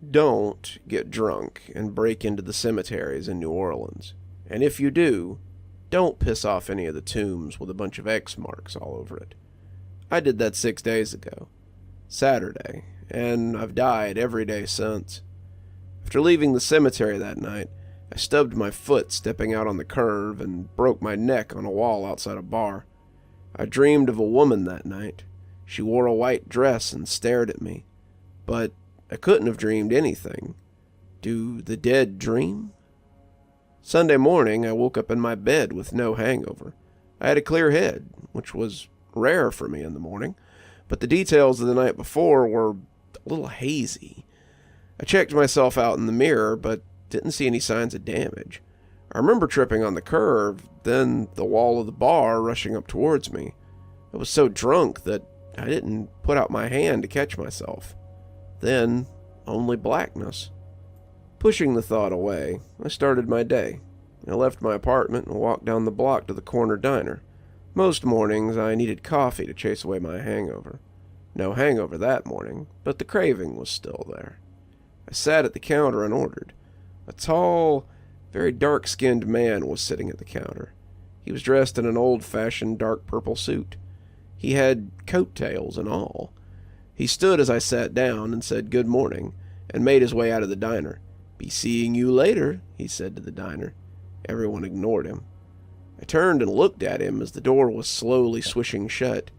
Don't get drunk and break into the cemeteries in New Orleans. And if you do, don't piss off any of the tombs with a bunch of X marks all over it. I did that 6 days ago, Saturday, and I've died every day since. After leaving the cemetery that night, I stubbed my foot stepping out on the curve and broke my neck on a wall outside a bar. I dreamed of a woman that night. She wore a white dress and stared at me. But I couldn't have dreamed anything. Do the dead dream? Sunday morning, I woke up in my bed with no hangover. I had a clear head, which was rare for me in the morning, but the details of the night before were a little hazy. I checked myself out in the mirror, but didn't see any signs of damage. I remember tripping on the curve, then the wall of the bar rushing up towards me. I was so drunk that I didn't put out my hand to catch myself. Then, only blackness. Pushing the thought away, I started my day. I left my apartment and walked down the block to the corner diner. Most mornings, I needed coffee to chase away my hangover. No hangover that morning, but the craving was still there. I sat at the counter and ordered. A tall, very dark-skinned man was sitting at the counter. He was dressed in an old-fashioned dark purple suit. He had coattails and all. He stood as I sat down and said good morning, and made his way out of the diner. "Be seeing you later," he said to the diner. Everyone ignored him. I turned and looked at him as the door was slowly swishing shut.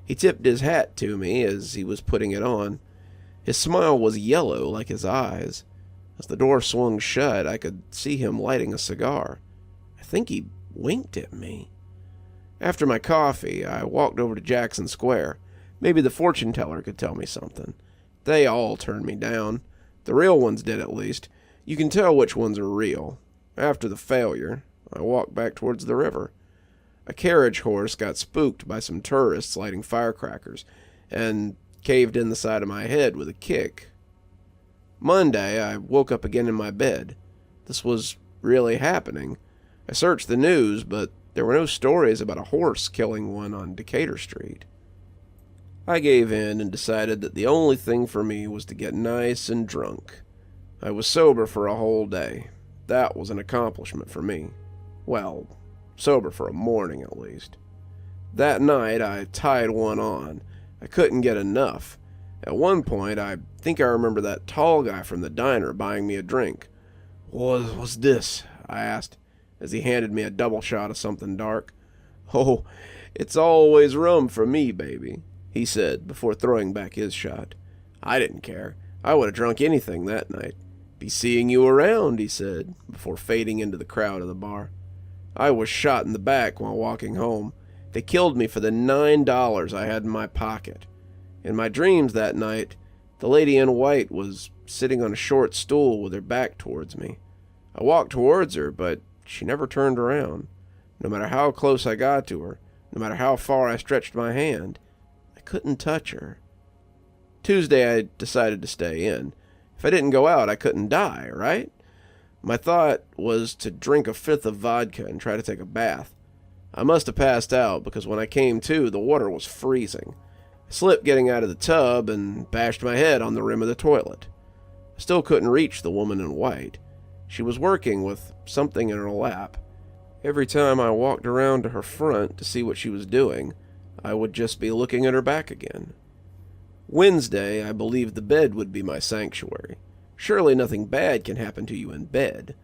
He tipped his hat to me as he was putting it on. His smile was yellow like his eyes. As the door swung shut, I could see him lighting a cigar. I think he winked at me. After my coffee, I walked over to Jackson Square. Maybe the fortune teller could tell me something. They all turned me down. The real ones did, at least. You can tell which ones are real. After the failure, I walked back towards the river. A carriage horse got spooked by some tourists lighting firecrackers, and caved in the side of my head with a kick. Monday, I woke up again in my bed. This was really happening. I searched the news, but there were no stories about a horse killing one on Decatur Street. I gave in and decided that the only thing for me was to get nice and drunk. I was sober for a whole day. That was an accomplishment for me. Well, sober for a morning at least. That night, I tied one on. I couldn't get enough. At one point, I think I remember that tall guy from the diner buying me a drink. "What's this?" I asked, as he handed me a double shot of something dark. "Oh, it's always rum for me, baby," he said, before throwing back his shot. I didn't care. I would have drunk anything that night. "Be seeing you around," he said, before fading into the crowd of the bar. I was shot in the back while walking home. They killed me for the $9 I had in my pocket. In my dreams that night, the lady in white was sitting on a short stool with her back towards me. I walked towards her, but she never turned around. No matter how close I got to her, no matter how far I stretched my hand, I couldn't touch her. Tuesday, I decided to stay in. If I didn't go out, I couldn't die, right? My thought was to drink a fifth of vodka and try to take a bath. I must have passed out because when I came to, the water was freezing. I slipped getting out of the tub and bashed my head on the rim of the toilet. I still couldn't reach the woman in white. She was working with something in her lap. Every time I walked around to her front to see what she was doing, I would just be looking at her back again. Wednesday, I believed the bed would be my sanctuary. Surely nothing bad can happen to you in bed.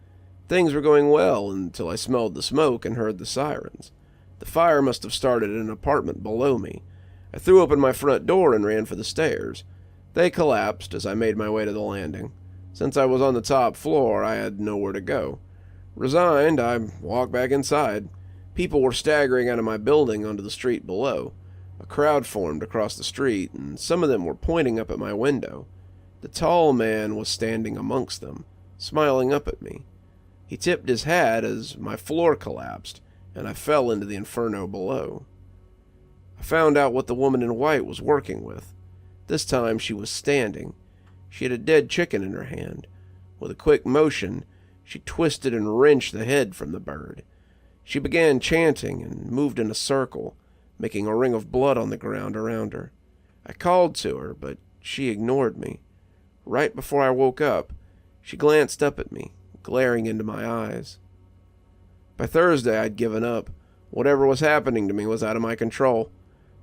Things were going well until I smelled the smoke and heard the sirens. The fire must have started in an apartment below me. I threw open my front door and ran for the stairs. They collapsed as I made my way to the landing. Since I was on the top floor, I had nowhere to go. Resigned, I walked back inside. People were staggering out of my building onto the street below. A crowd formed across the street, and some of them were pointing up at my window. The tall man was standing amongst them, smiling up at me. He tipped his hat as my floor collapsed, and I fell into the inferno below. I found out what the woman in white was working with. This time she was standing. She had a dead chicken in her hand. With a quick motion, she twisted and wrenched the head from the bird. She began chanting and moved in a circle, making a ring of blood on the ground around her. I called to her, but she ignored me. right before I woke up, she glanced up at me, glaring into my eyes. By Thursday, I'd given up. Whatever was happening to me was out of my control.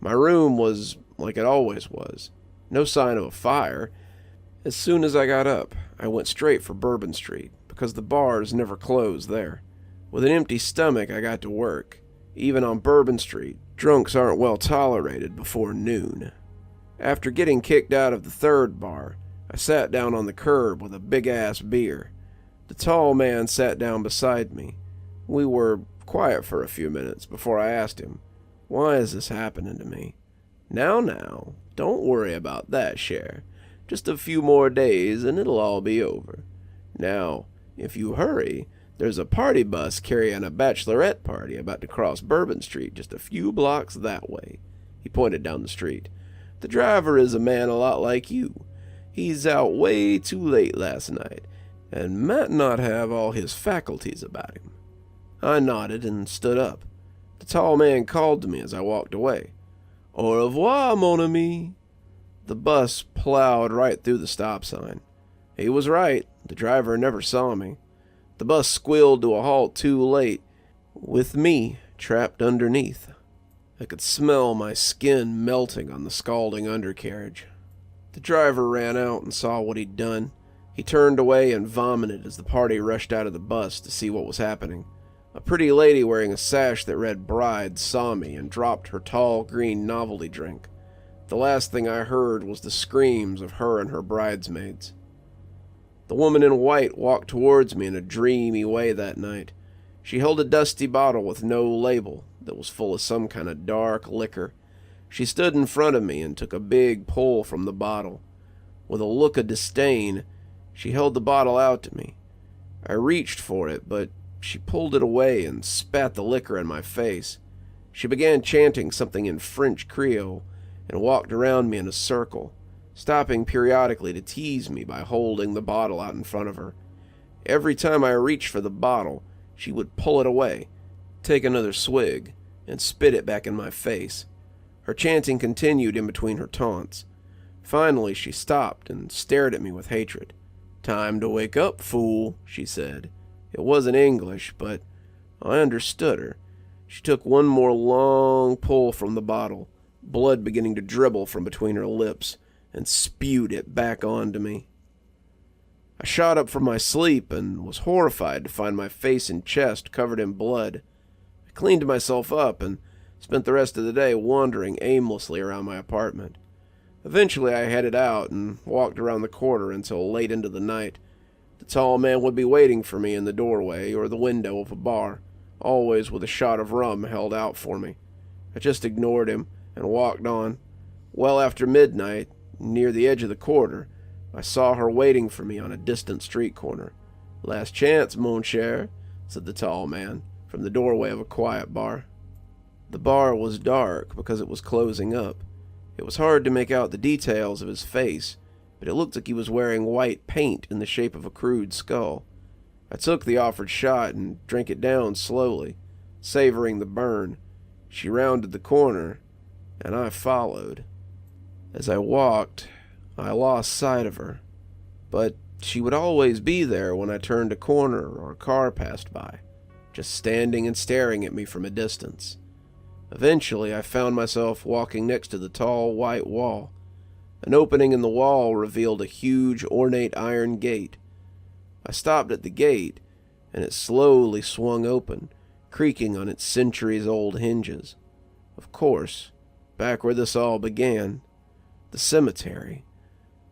My room was like it always was. No sign of a fire. As soon as I got up, I went straight for Bourbon Street, because the bars never closed there. With an empty stomach, I got to work. Even on Bourbon Street, drunks aren't well tolerated before noon. After getting kicked out of the third bar, I sat down on the curb with a big-ass beer. The tall man sat down beside me. We were quiet for a few minutes before I asked him, "Why is this happening to me?" Now, don't worry about that, Cher. Just a few more days and it'll all be over. Now, if you hurry, there's a party bus carrying a bachelorette party about to cross Bourbon Street just a few blocks that way." He pointed down the street. "The driver is a man a lot like you. He's out way too late last night and might not have all his faculties about him." I nodded and stood up. The tall man called to me as I walked away. "Au revoir, mon ami." The bus plowed right through the stop sign. He was right. The driver never saw me. The bus squealed to a halt too late, with me trapped underneath. I could smell my skin melting on the scalding undercarriage. The driver ran out and saw what he'd done. He turned away and vomited as the party rushed out of the bus to see what was happening. A pretty lady wearing a sash that read "Bride" saw me and dropped her tall green novelty drink. The last thing I heard was the screams of her and her bridesmaids. The woman in white walked towards me in a dreamy way that night. She held a dusty bottle with no label that was full of some kind of dark liquor. She stood in front of me and took a big pull from the bottle. With a look of disdain, she held the bottle out to me. I reached for it, but she pulled it away and spat the liquor in my face. She began chanting something in French Creole and walked around me in a circle, stopping periodically to tease me by holding the bottle out in front of her. Every time I reached for the bottle, she would pull it away, take another swig, and spit it back in my face. Her chanting continued in between her taunts. Finally, she stopped and stared at me with hatred. "Time to wake up, fool," she said. It wasn't English, but I understood her. She took one more long pull from the bottle, blood beginning to dribble from between her lips, and spewed it back onto me. I shot up from my sleep and was horrified to find my face and chest covered in blood. I cleaned myself up and spent the rest of the day wandering aimlessly around my apartment. Eventually I headed out and walked around the corner until late into the night. The tall man would be waiting for me in the doorway or the window of a bar, always with a shot of rum held out for me. I just ignored him and walked on. Well after midnight, near the edge of the quarter, I saw her waiting for me on a distant street corner. "Last chance, mon cher," said the tall man, from the doorway of a quiet bar. The bar was dark because it was closing up. It was hard to make out the details of his face, but it looked like he was wearing white paint in the shape of a crude skull. I took the offered shot and drank it down slowly, savoring the burn. She rounded the corner, and I followed. As I walked, I lost sight of her, but she would always be there when I turned a corner or a car passed by, just standing and staring at me from a distance. Eventually, I found myself walking next to the tall white wall. An opening in the wall revealed a huge ornate iron gate. I stopped at the gate, and it slowly swung open, creaking on its centuries-old hinges. Of course, back where this all began, the cemetery.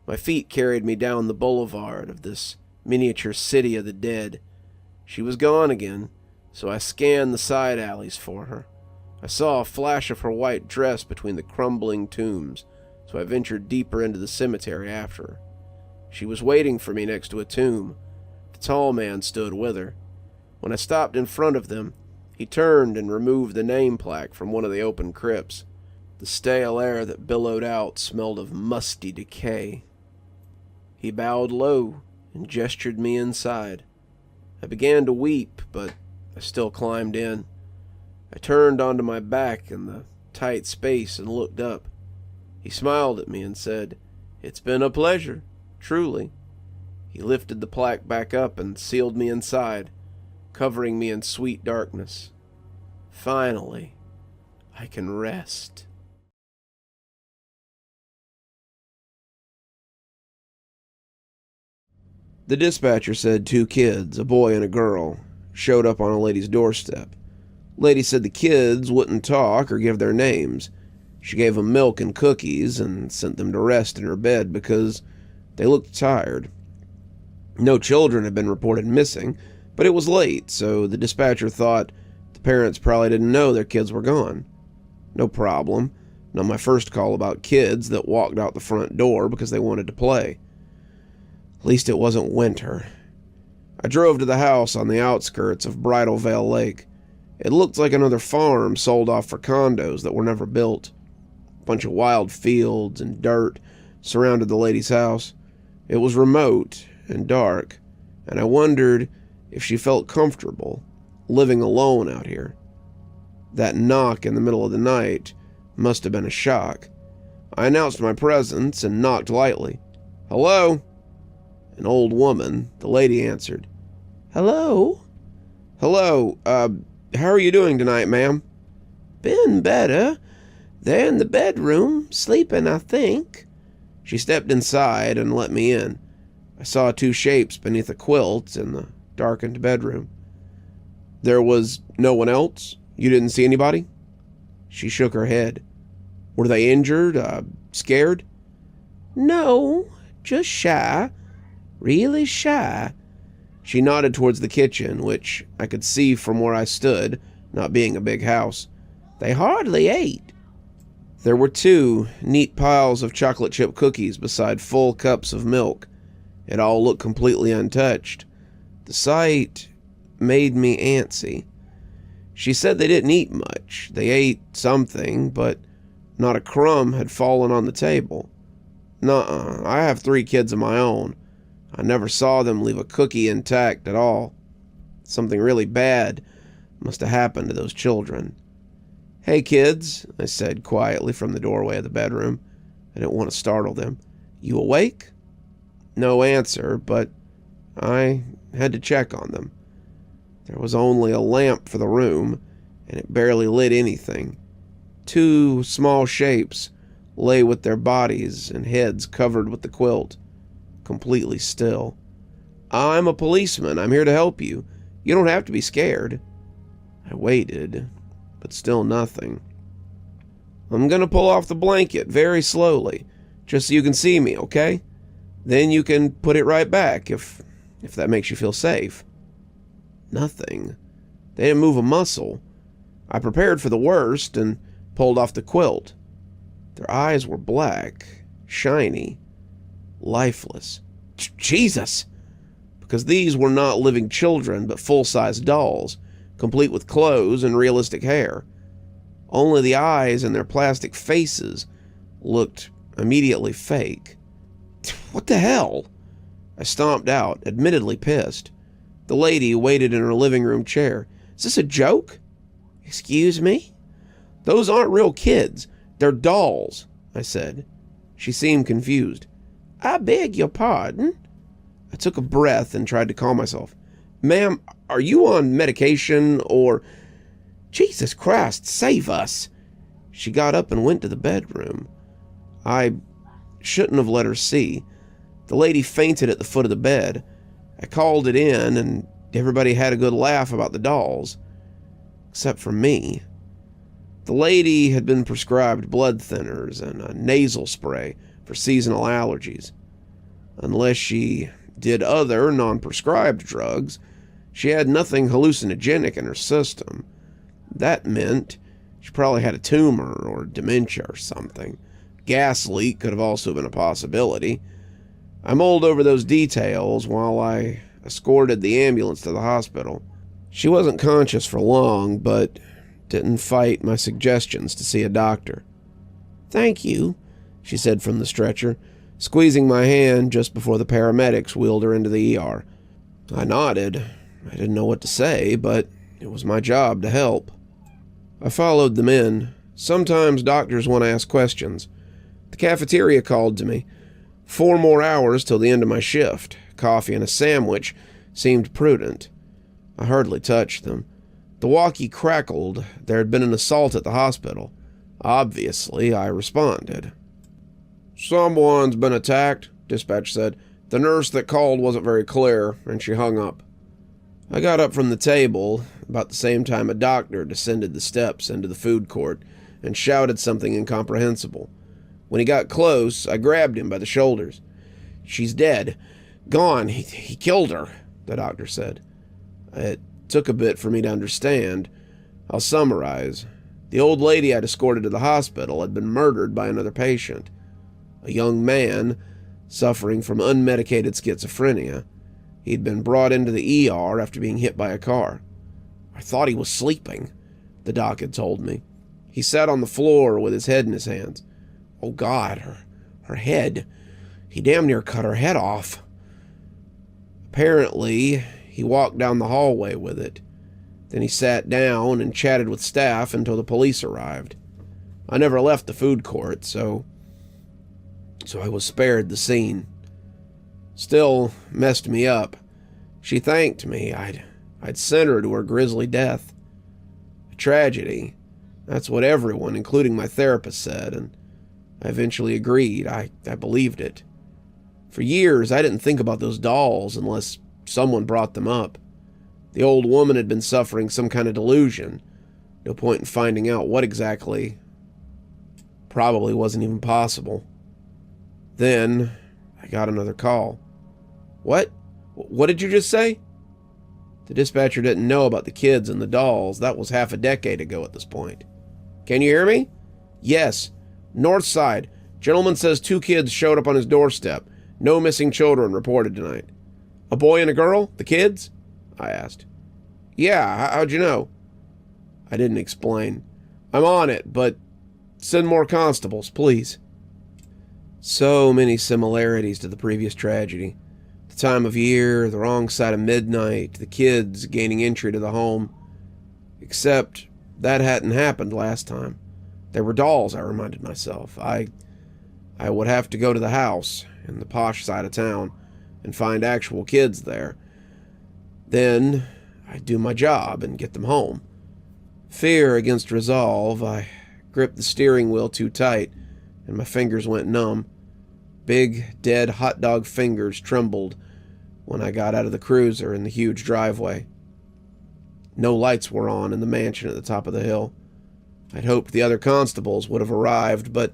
My feet carried me down the boulevard of this miniature city of the dead. She was gone again, so I scanned the side alleys for her. I saw a flash of her white dress between the crumbling tombs, so I ventured deeper into the cemetery after her. She was waiting for me next to a tomb. The tall man stood with her. When I stopped in front of them, he turned and removed the name plaque from one of the open crypts. The stale air that billowed out smelled of musty decay. He bowed low and gestured me inside. I began to weep, but I still climbed in. I turned onto my back in the tight space and looked up. He smiled at me and said, "It's been a pleasure. Truly. He lifted the plaque back up and sealed me inside, covering me in sweet darkness. Finally, I can rest. The dispatcher said 2 kids, a boy and a girl, showed up on a lady's doorstep. Lady said the kids wouldn't talk or give their names. She gave them milk and cookies and sent them to rest in her bed because they looked tired. No children had been reported missing, but it was late, so the dispatcher thought the parents probably didn't know their kids were gone. No problem. Not my first call about kids that walked out the front door because they wanted to play. At least it wasn't winter. I drove to the house on the outskirts of Bridal Veil Lake. It looked like another farm sold off for condos that were never built. A bunch of wild fields and dirt surrounded the lady's house. It was remote and dark, and I wondered if she felt comfortable living alone out here. That knock in the middle of the night must have been a shock. I announced my presence and knocked lightly. "Hello?" An old woman, the lady, answered. "Hello?" "Hello, how are you doing tonight, ma'am?" "Been better. They're in the bedroom, sleeping, I think." She stepped inside and let me in. I saw 2 shapes beneath a quilt in the darkened bedroom. "There was no one else? You didn't see anybody?" She shook her head. "Were they injured? Scared?" "No, just shy. Really shy." She nodded towards the kitchen, which I could see from where I stood, not being a big house. "They hardly ate." There were 2 neat piles of chocolate chip cookies beside full cups of milk. It all looked completely untouched. The sight made me antsy. She said they didn't eat much. They ate something, but not a crumb had fallen on the table. Nuh-uh, I have 3 kids of my own. I never saw them leave a cookie intact at all. Something really bad must have happened to those children. "Hey, kids," I said quietly from the doorway of the bedroom. I didn't want to startle them. "You awake?" No answer, but I had to check on them. There was only a lamp for the room, and it barely lit anything. 2 small shapes lay with their bodies and heads covered with the quilt, completely still. "I'm a policeman. I'm here to help you. You don't have to be scared." I waited, but still nothing. "I'm gonna pull off the blanket very slowly, just so you can see me, okay? Then you can put it right back if that makes you feel safe." Nothing. They didn't move a muscle. I prepared for the worst and pulled off the quilt. Their eyes were black, shiny, lifeless. Jesus! Because these were not living children, but full-size dolls, complete with clothes and realistic hair. Only the eyes and their plastic faces looked immediately fake. What the hell? I stomped out, admittedly pissed. The lady waited in her living room chair. "Is this a joke?" "Excuse me?" "Those aren't real kids. They're dolls," I said. She seemed confused. "I beg your pardon?" I took a breath and tried to calm myself. "Ma'am, are you on medication or—" "Jesus Christ, save us!" She got up and went to the bedroom. I shouldn't have let her see. The lady fainted at the foot of the bed. I called it in, and everybody had a good laugh about the dolls. Except for me. The lady had been prescribed blood thinners and a nasal spray for seasonal allergies. Unless she did other non-prescribed drugs, she had nothing hallucinogenic in her system. That meant she probably had a tumor or dementia or something. Gas leak could have also been a possibility. I mulled over those details while I escorted the ambulance to the hospital. She wasn't conscious for long, but didn't fight my suggestions to see a doctor. "Thank you," she said from the stretcher, squeezing my hand just before the paramedics wheeled her into the ER. I nodded. I didn't know what to say, but it was my job to help. I followed them in. Sometimes doctors want to ask questions. The cafeteria called to me. 4 more hours till the end of my shift. Coffee and a sandwich seemed prudent. I hardly touched them. The walkie crackled. There had been an assault at the hospital. Obviously, I responded. "Someone's been attacked," dispatch said. "The nurse that called wasn't very clear," and she hung up. I got up from the table about the same time a doctor descended the steps into the food court and shouted something incomprehensible. When he got close, I grabbed him by the shoulders. "She's dead. Gone. He killed her," the doctor said. It took a bit for me to understand. I'll summarize. The old lady I'd escorted to the hospital had been murdered by another patient. A young man suffering from unmedicated schizophrenia. He'd been brought into the ER after being hit by a car. "I thought he was sleeping," the doc had told me. He sat on the floor with his head in his hands. "Oh God, her head. He damn near cut her head off." Apparently, he walked down the hallway with it. Then he sat down and chatted with staff until the police arrived. I never left the food court, so I was spared the scene. Still messed me up. She thanked me. I'd sent her to her grisly death. A tragedy. That's what everyone, including my therapist, said, and I eventually agreed. I believed it. For years, I didn't think about those dolls unless someone brought them up. The old woman had been suffering some kind of delusion. No point in finding out what exactly. Probably wasn't even possible. Then, I got another call. "What? What did you just say?" The dispatcher didn't know about the kids and the dolls. That was half a decade ago at this point. "Can you hear me?" "Yes. North side. Gentleman says 2 kids showed up on his doorstep. No missing children reported tonight." "A boy and a girl? The kids?" I asked. "Yeah, how'd you know?" I didn't explain. "I'm on it, but send more constables, please." So many similarities to the previous tragedy. The time of year, the wrong side of midnight, the kids gaining entry to the home. Except that hadn't happened last time. They were dolls, I reminded myself. I would have to go to the house in the posh side of town and find actual kids there. Then I'd do my job and get them home. Fear against resolve, I gripped the steering wheel too tight and my fingers went numb. Big, dead hot dog fingers trembled when I got out of the cruiser in the huge driveway. No lights were on in the mansion at the top of the hill. I'd hoped the other constables would have arrived, but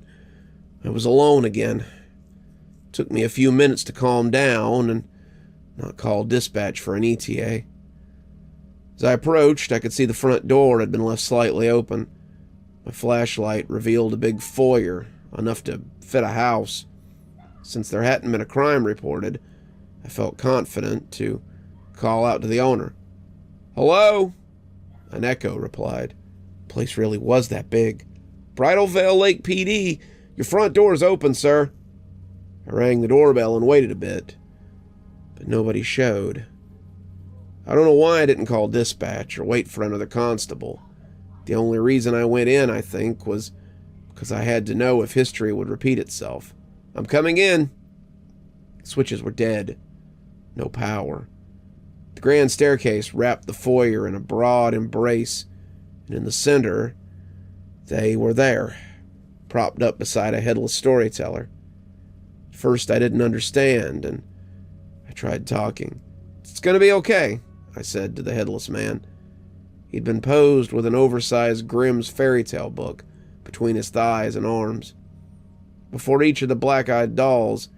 I was alone again. It took me a few minutes to calm down and not call dispatch for an ETA. As I approached, I could see the front door had been left slightly open. My flashlight revealed a big foyer, enough to fit a house. Since there hadn't been a crime reported, I felt confident to call out to the owner. "Hello?" An echo replied. The place really was that big. "Bridal Veil Lake PD. Your front door's open, sir." I rang the doorbell and waited a bit, but nobody showed. I don't know why I didn't call dispatch or wait for another constable. The only reason I went in, I think, was because I had to know if history would repeat itself. "I'm coming in." Switches were dead. No power. The grand staircase wrapped the foyer in a broad embrace, and in the center, they were there, propped up beside a headless storyteller. At first I didn't understand, and I tried talking. "It's gonna be okay," I said to the headless man. He'd been posed with an oversized Grimm's fairy tale book between his thighs and arms. Before each of the black-eyed dolls,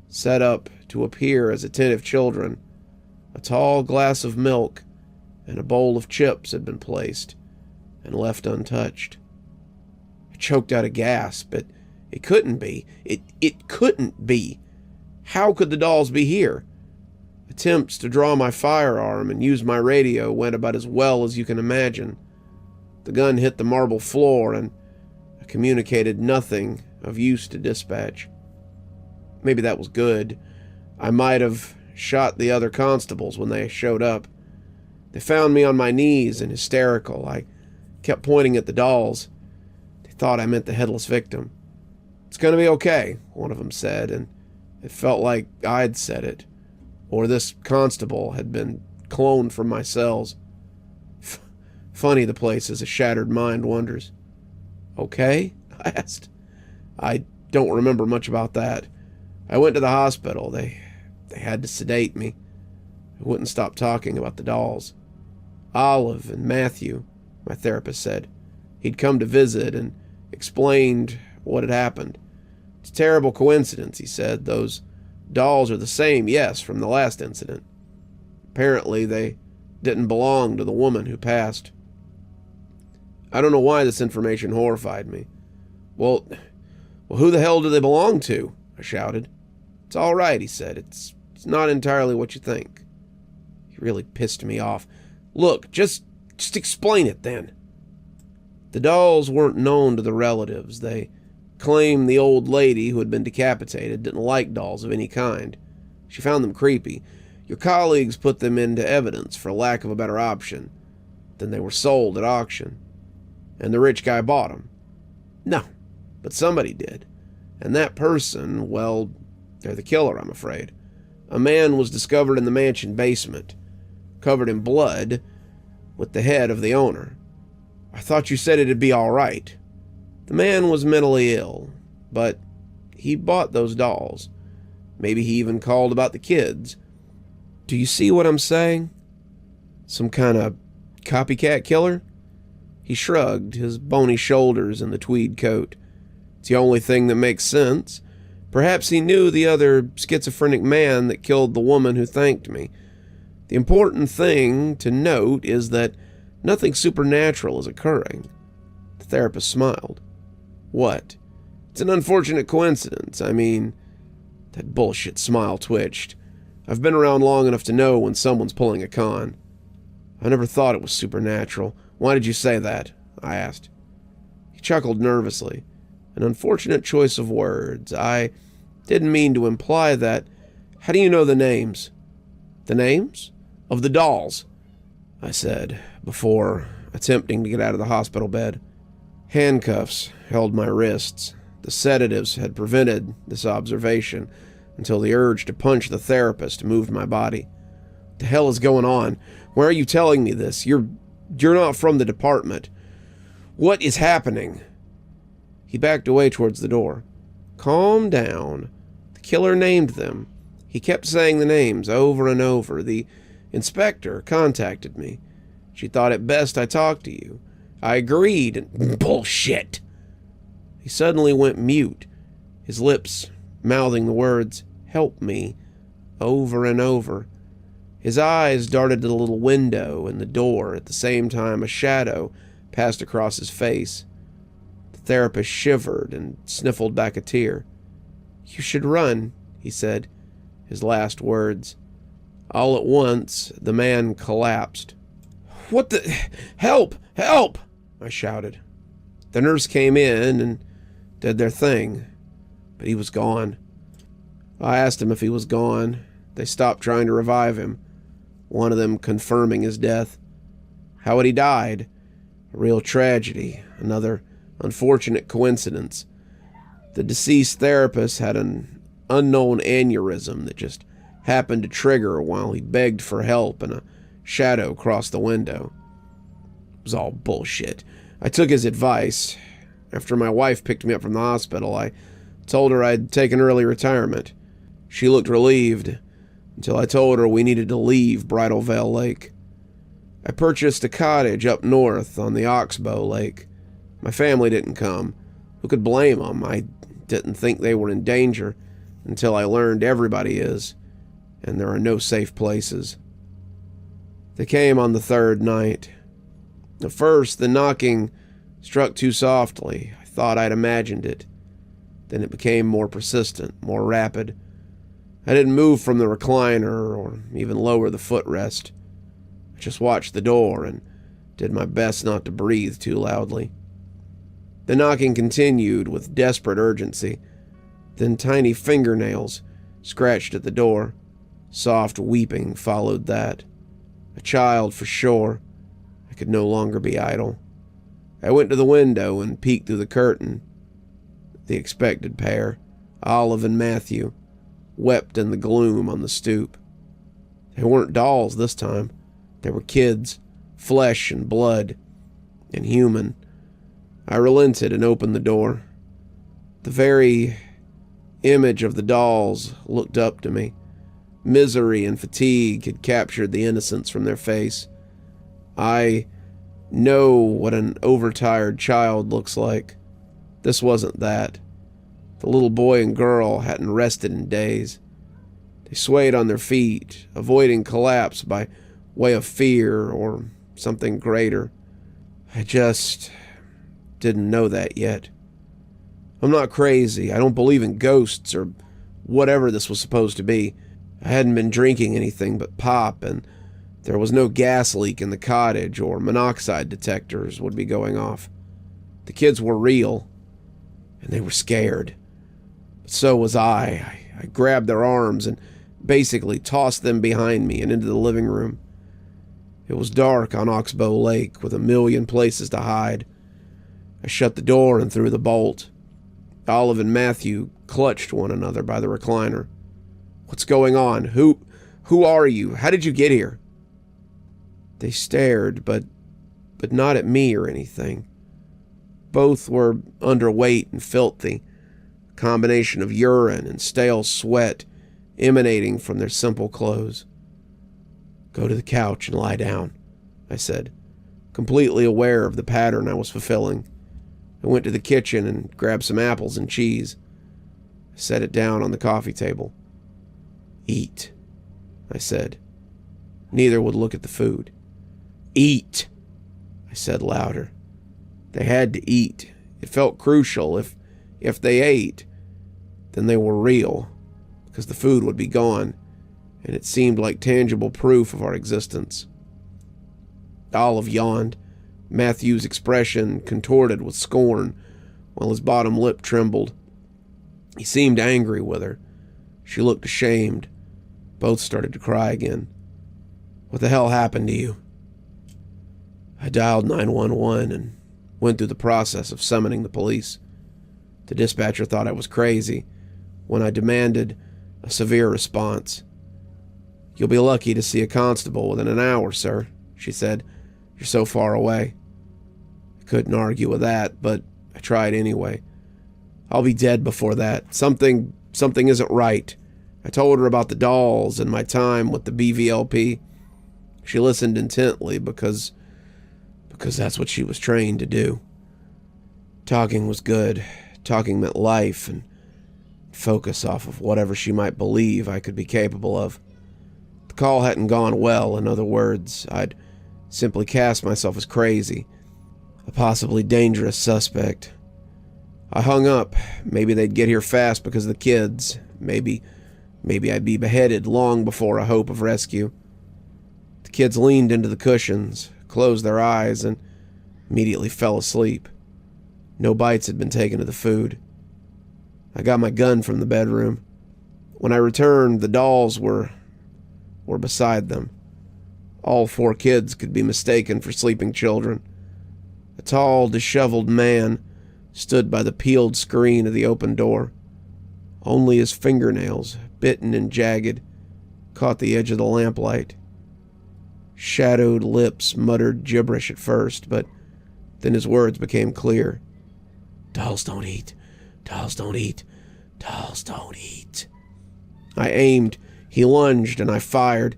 set up to appear as attentive children, a tall glass of milk and a bowl of chips had been placed and left untouched. I choked out a gasp. It couldn't be. It couldn't be. How could the dolls be here? Attempts to draw my firearm and use my radio went about as well as you can imagine. The gun hit the marble floor and I communicated nothing of use to dispatch. Maybe that was good. I might have shot the other constables when they showed up. They found me on my knees and hysterical. I kept pointing at the dolls. They thought I meant the headless victim. "It's going to be okay," one of them said, and It felt like I'd said it, or this constable had been cloned from my cells. Funny the places a shattered mind wonders. Okay? I asked. I don't remember much about that. I went to the hospital. They had to sedate me. I wouldn't stop talking about the dolls. Olive and Matthew, my therapist said. He'd come to visit and explained what had happened. It's a terrible coincidence, he said. Those dolls are the same, yes, from the last incident. Apparently, they didn't belong to the woman who passed. I don't know why this information horrified me. Well, who the hell do they belong to? I shouted. It's all right, he said. It's not entirely what you think. He really pissed me off. Look, just explain it then. The dolls weren't known to the relatives. They claimed the old lady who had been decapitated didn't like dolls of any kind. She found them creepy. Your colleagues put them into evidence for lack of a better option. Then they were sold at auction. And the rich guy bought them. No, but somebody did. And that person, well, they're the killer, I'm afraid. A man was discovered in the mansion basement, covered in blood, with the head of the owner. I thought you said it'd be all right. The man was mentally ill, but he bought those dolls. Maybe he even called about the kids. Do you see what I'm saying? Some kind of copycat killer? He shrugged, his bony shoulders in the tweed coat. It's the only thing that makes sense. Perhaps he knew the other schizophrenic man that killed the woman who thanked me. The important thing to note is that nothing supernatural is occurring. The therapist smiled. What? It's an unfortunate coincidence. I mean, that bullshit smile twitched. I've been around long enough to know when someone's pulling a con. I never thought it was supernatural. Why did you say that? I asked. He chuckled nervously. An unfortunate choice of words. I didn't mean to imply that. How do you know the names? The names? Of the dolls, I said, before attempting to get out of the hospital bed. Handcuffs held my wrists. The sedatives had prevented this observation until the urge to punch the therapist moved my body. What the hell is going on? Why are you telling me this? You're not from the department. What is happening? He backed away towards the door. Calm down. The killer named them. He kept saying the names over and over. The inspector contacted me. She thought it best I talk to you. I agreed, and bullshit. He suddenly went mute, his lips mouthing the words, help me, over and over. His eyes darted to the little window in the door at the same time a shadow passed across his face. The therapist shivered and sniffled back a tear. You should run, he said, his last words. All at once, the man collapsed. What the... Help! Help! I shouted. The nurse came in and did their thing, but he was gone. I asked him if he was gone. They stopped trying to revive him, one of them confirming his death. How had he died? A real tragedy, another unfortunate coincidence. The deceased therapist had an unknown aneurysm that just happened to trigger while he begged for help and a shadow crossed the window. It was all bullshit. I took his advice. After my wife picked me up from the hospital, I told her I'd taken early retirement. She looked relieved until I told her we needed to leave Bridal Veil Lake. I purchased a cottage up north on the Oxbow Lake. My family didn't come. Who could blame them? I didn't think they were in danger until I learned everybody is, and there are no safe places. They came on the third night. At first, the knocking struck too softly. I thought I'd imagined it. Then it became more persistent, more rapid. I didn't move from the recliner or even lower the footrest. I just watched the door and did my best not to breathe too loudly. The knocking continued with desperate urgency. Then tiny fingernails scratched at the door. Soft weeping followed that. A child for sure. I could no longer be idle. I went to the window and peeked through the curtain. The expected pair, Olive and Matthew, wept in the gloom on the stoop. They weren't dolls this time. They were kids, flesh and blood, and human. I relented and opened the door. The very image of the dolls looked up to me. Misery and fatigue had captured the innocence from their face. I know what an overtired child looks like. This wasn't that. The little boy and girl hadn't rested in days. They swayed on their feet, avoiding collapse by way of fear or something greater. I just didn't know that yet. I'm not crazy. I don't believe in ghosts or whatever this was supposed to be. I hadn't been drinking anything but pop, and there was no gas leak in the cottage or monoxide detectors would be going off. The kids were real, and they were scared. But so was I. I grabbed their arms and basically tossed them behind me and into the living room. It was dark on Oxbow Lake with a million places to hide. I shut the door and threw the bolt. Olive and Matthew clutched one another by the recliner. "What's going on? Who are you? How did you get here?" They stared, but not at me or anything. Both were underweight and filthy, a combination of urine and stale sweat emanating from their simple clothes. "Go to the couch and lie down," I said, completely aware of the pattern I was fulfilling. I went to the kitchen and grabbed some apples and cheese. I set it down on the coffee table. "Eat," I said. Neither would look at the food. "Eat," I said louder. They had to eat. It felt crucial. If they ate, then they were real, because the food would be gone, and it seemed like tangible proof of our existence. Olive yawned. Matthew's expression contorted with scorn, while his bottom lip trembled. He seemed angry with her. She looked ashamed. Both started to cry again. "What the hell happened to you?" I dialed 911 and went through the process of summoning the police. The dispatcher thought I was crazy when I demanded a severe response. "You'll be lucky to see a constable within an hour, sir," she said. "You're so far away." I couldn't argue with that, but I tried anyway. "I'll be dead before that. Something isn't right." I told her about the dolls and my time with the BVLP. She listened intently because that's what she was trained to do. Talking was good. Talking meant life and focus off of whatever she might believe I could be capable of. The call hadn't gone well. In other words, I'd simply cast myself as crazy, a possibly dangerous suspect. I hung up. Maybe they'd get here fast because of the kids. Maybe I'd be beheaded long before a hope of rescue. The kids leaned into the cushions, closed their eyes, and immediately fell asleep. No bites had been taken of the food. I got my gun from the bedroom. When I returned, the dolls were beside them. All 4 kids could be mistaken for sleeping children. A tall, disheveled man stood by the peeled screen of the open door. Only his fingernails, bitten and jagged, caught the edge of the lamplight. Shadowed lips muttered gibberish at first, but then his words became clear. "Dolls don't eat. Dolls don't eat. Dolls don't eat." I aimed. He lunged, and I fired.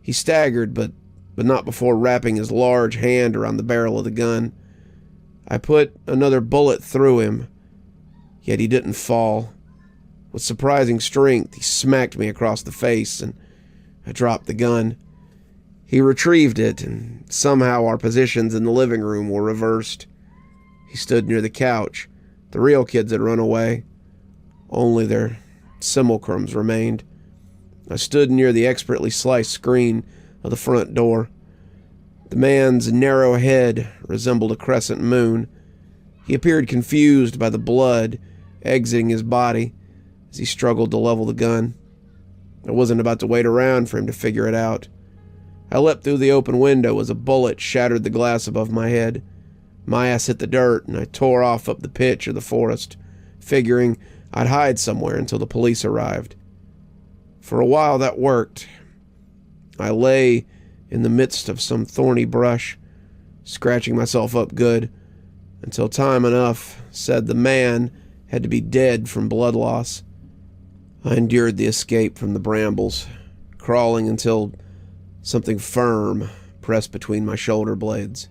He staggered, but not before wrapping his large hand around the barrel of the gun. I put another bullet through him, yet he didn't fall. With surprising strength, he smacked me across the face, and I dropped the gun. He retrieved it, and somehow our positions in the living room were reversed. He stood near the couch. The real kids had run away. Only their simulacrums remained. I stood near the expertly sliced screen of the front door. The man's narrow head resembled a crescent moon. He appeared confused by the blood exiting his body as he struggled to level the gun. I wasn't about to wait around for him to figure it out. I leapt through the open window as a bullet shattered the glass above my head. My ass hit the dirt, and I tore off up the pitch of the forest, figuring I'd hide somewhere until the police arrived. For a while that worked. I lay in the midst of some thorny brush, scratching myself up good, until time enough said the man had to be dead from blood loss. I endured the escape from the brambles, crawling until something firm pressed between my shoulder blades.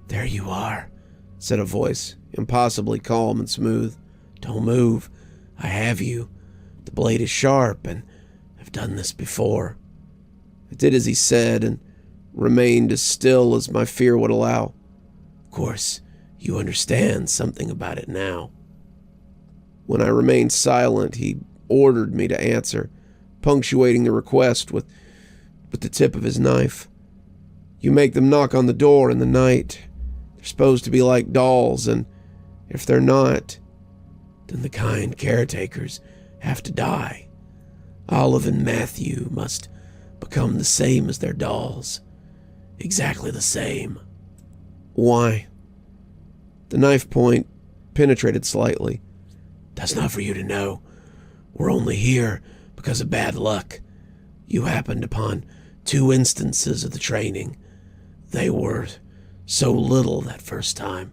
"There you are," said a voice, impossibly calm and smooth. "Don't move. I have you. The blade is sharp, and I've done this before." I did as he said, and remained as still as my fear would allow. "Of course, you understand something about it now." When I remained silent, he ordered me to answer, punctuating the request with the tip of his knife. "You make them knock on the door in the night. They're supposed to be like dolls, and if they're not, then the kind caretakers have to die. Olive and Matthew must become the same as their dolls. Exactly the same." "Why?" The knife point penetrated slightly. "That's not for you to know. We're only here because of bad luck. You happened upon 2 instances of the training. They were so little that first time.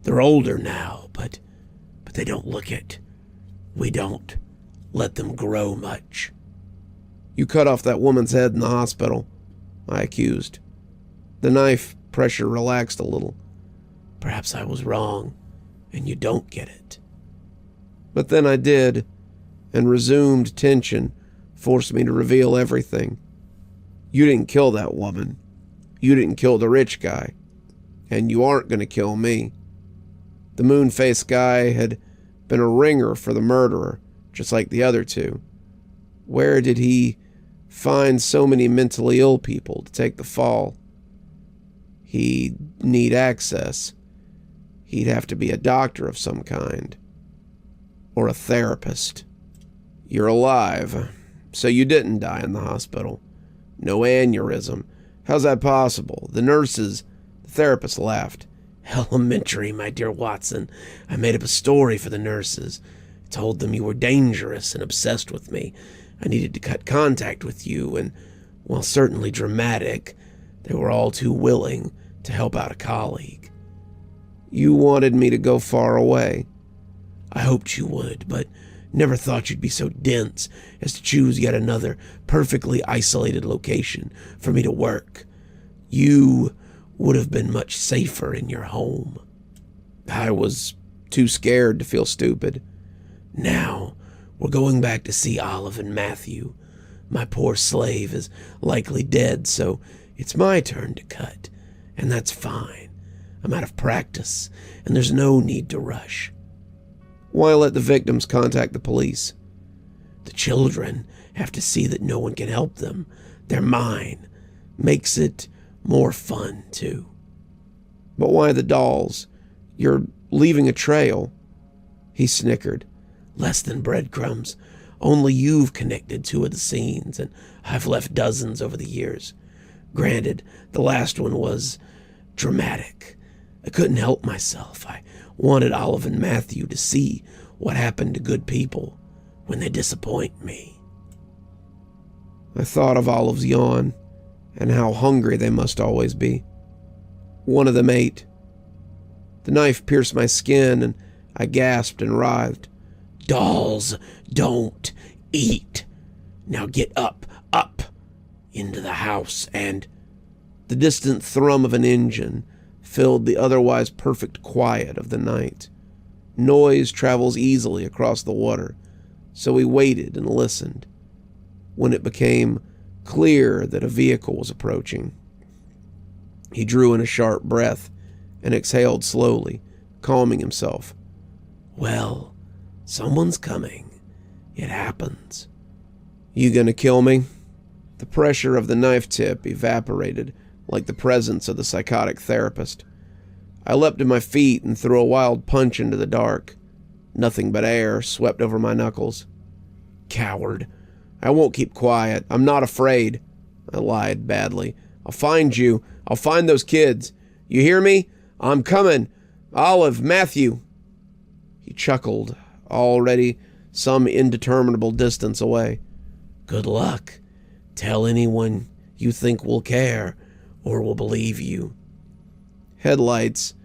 They're older now, but they don't look it. We don't let them grow much." "You cut off that woman's head in the hospital," I accused. The knife pressure relaxed a little. "Perhaps I was wrong, and you don't get it." But then I did, and resumed tension forced me to reveal everything. "You didn't kill that woman. You didn't kill the rich guy. And you aren't going to kill me." The moon-faced guy had been a ringer for the murderer, just like the other 2. Where did he find so many mentally ill people to take the fall? He'd need access. He'd have to be a doctor of some kind. Or a therapist. "You're alive, so you didn't die in the hospital. No aneurysm. How's that possible? The therapist laughed. "Elementary, my dear Watson. I made up a story for the nurses. I told them you were dangerous and obsessed with me. I needed to cut contact with you, and, while certainly dramatic, they were all too willing to help out a colleague. You wanted me to go far away. I hoped you would, but never thought you'd be so dense as to choose yet another perfectly isolated location for me to work. You would have been much safer in your home." I was too scared to feel stupid. "Now, we're going back to see Olive and Matthew. My poor slave is likely dead, so it's my turn to cut, and that's fine. I'm out of practice, and there's no need to rush." "Why let the victims contact the police?" "The children have to see that no one can help them. They're mine. Makes it more fun, too." "But why the dolls? You're leaving a trail." He snickered. "Less than breadcrumbs. Only you've connected 2 of the scenes, and I've left dozens over the years. Granted, the last one was dramatic. I couldn't help myself. I wanted Olive and Matthew to see what happened to good people when they disappoint me." I thought of Olive's yawn, and how hungry they must always be. One of them ate. The knife pierced my skin, and I gasped and writhed. "Dolls don't eat. Now get up, into the house," and the distant thrum of an engine filled the otherwise perfect quiet of the night. Noise travels easily across the water, so we waited and listened. When it became clear that a vehicle was approaching, he drew in a sharp breath and exhaled slowly, calming himself. "Well, someone's coming. It happens." "You gonna kill me?" The pressure of the knife tip evaporated like the presence of the psychotic therapist. I leapt to my feet and threw a wild punch into the dark. Nothing but air swept over my knuckles. "Coward. I won't keep quiet. I'm not afraid." I lied badly. "I'll find you. I'll find those kids. You hear me? I'm coming. Olive, Matthew." He chuckled, already some indeterminable distance away. Good luck. Tell anyone you think will care or will believe you." Headlights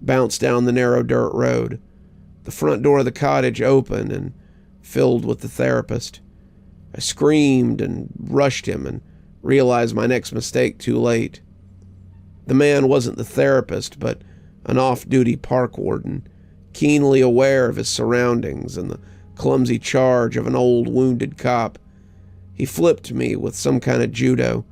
bounced down the narrow dirt road. The front door of the cottage opened and filled with the therapist. I screamed and rushed him and realized my next mistake too late. The man wasn't the therapist, but an off-duty park warden, keenly aware of his surroundings and the clumsy charge of an old wounded cop. He flipped me with some kind of judo.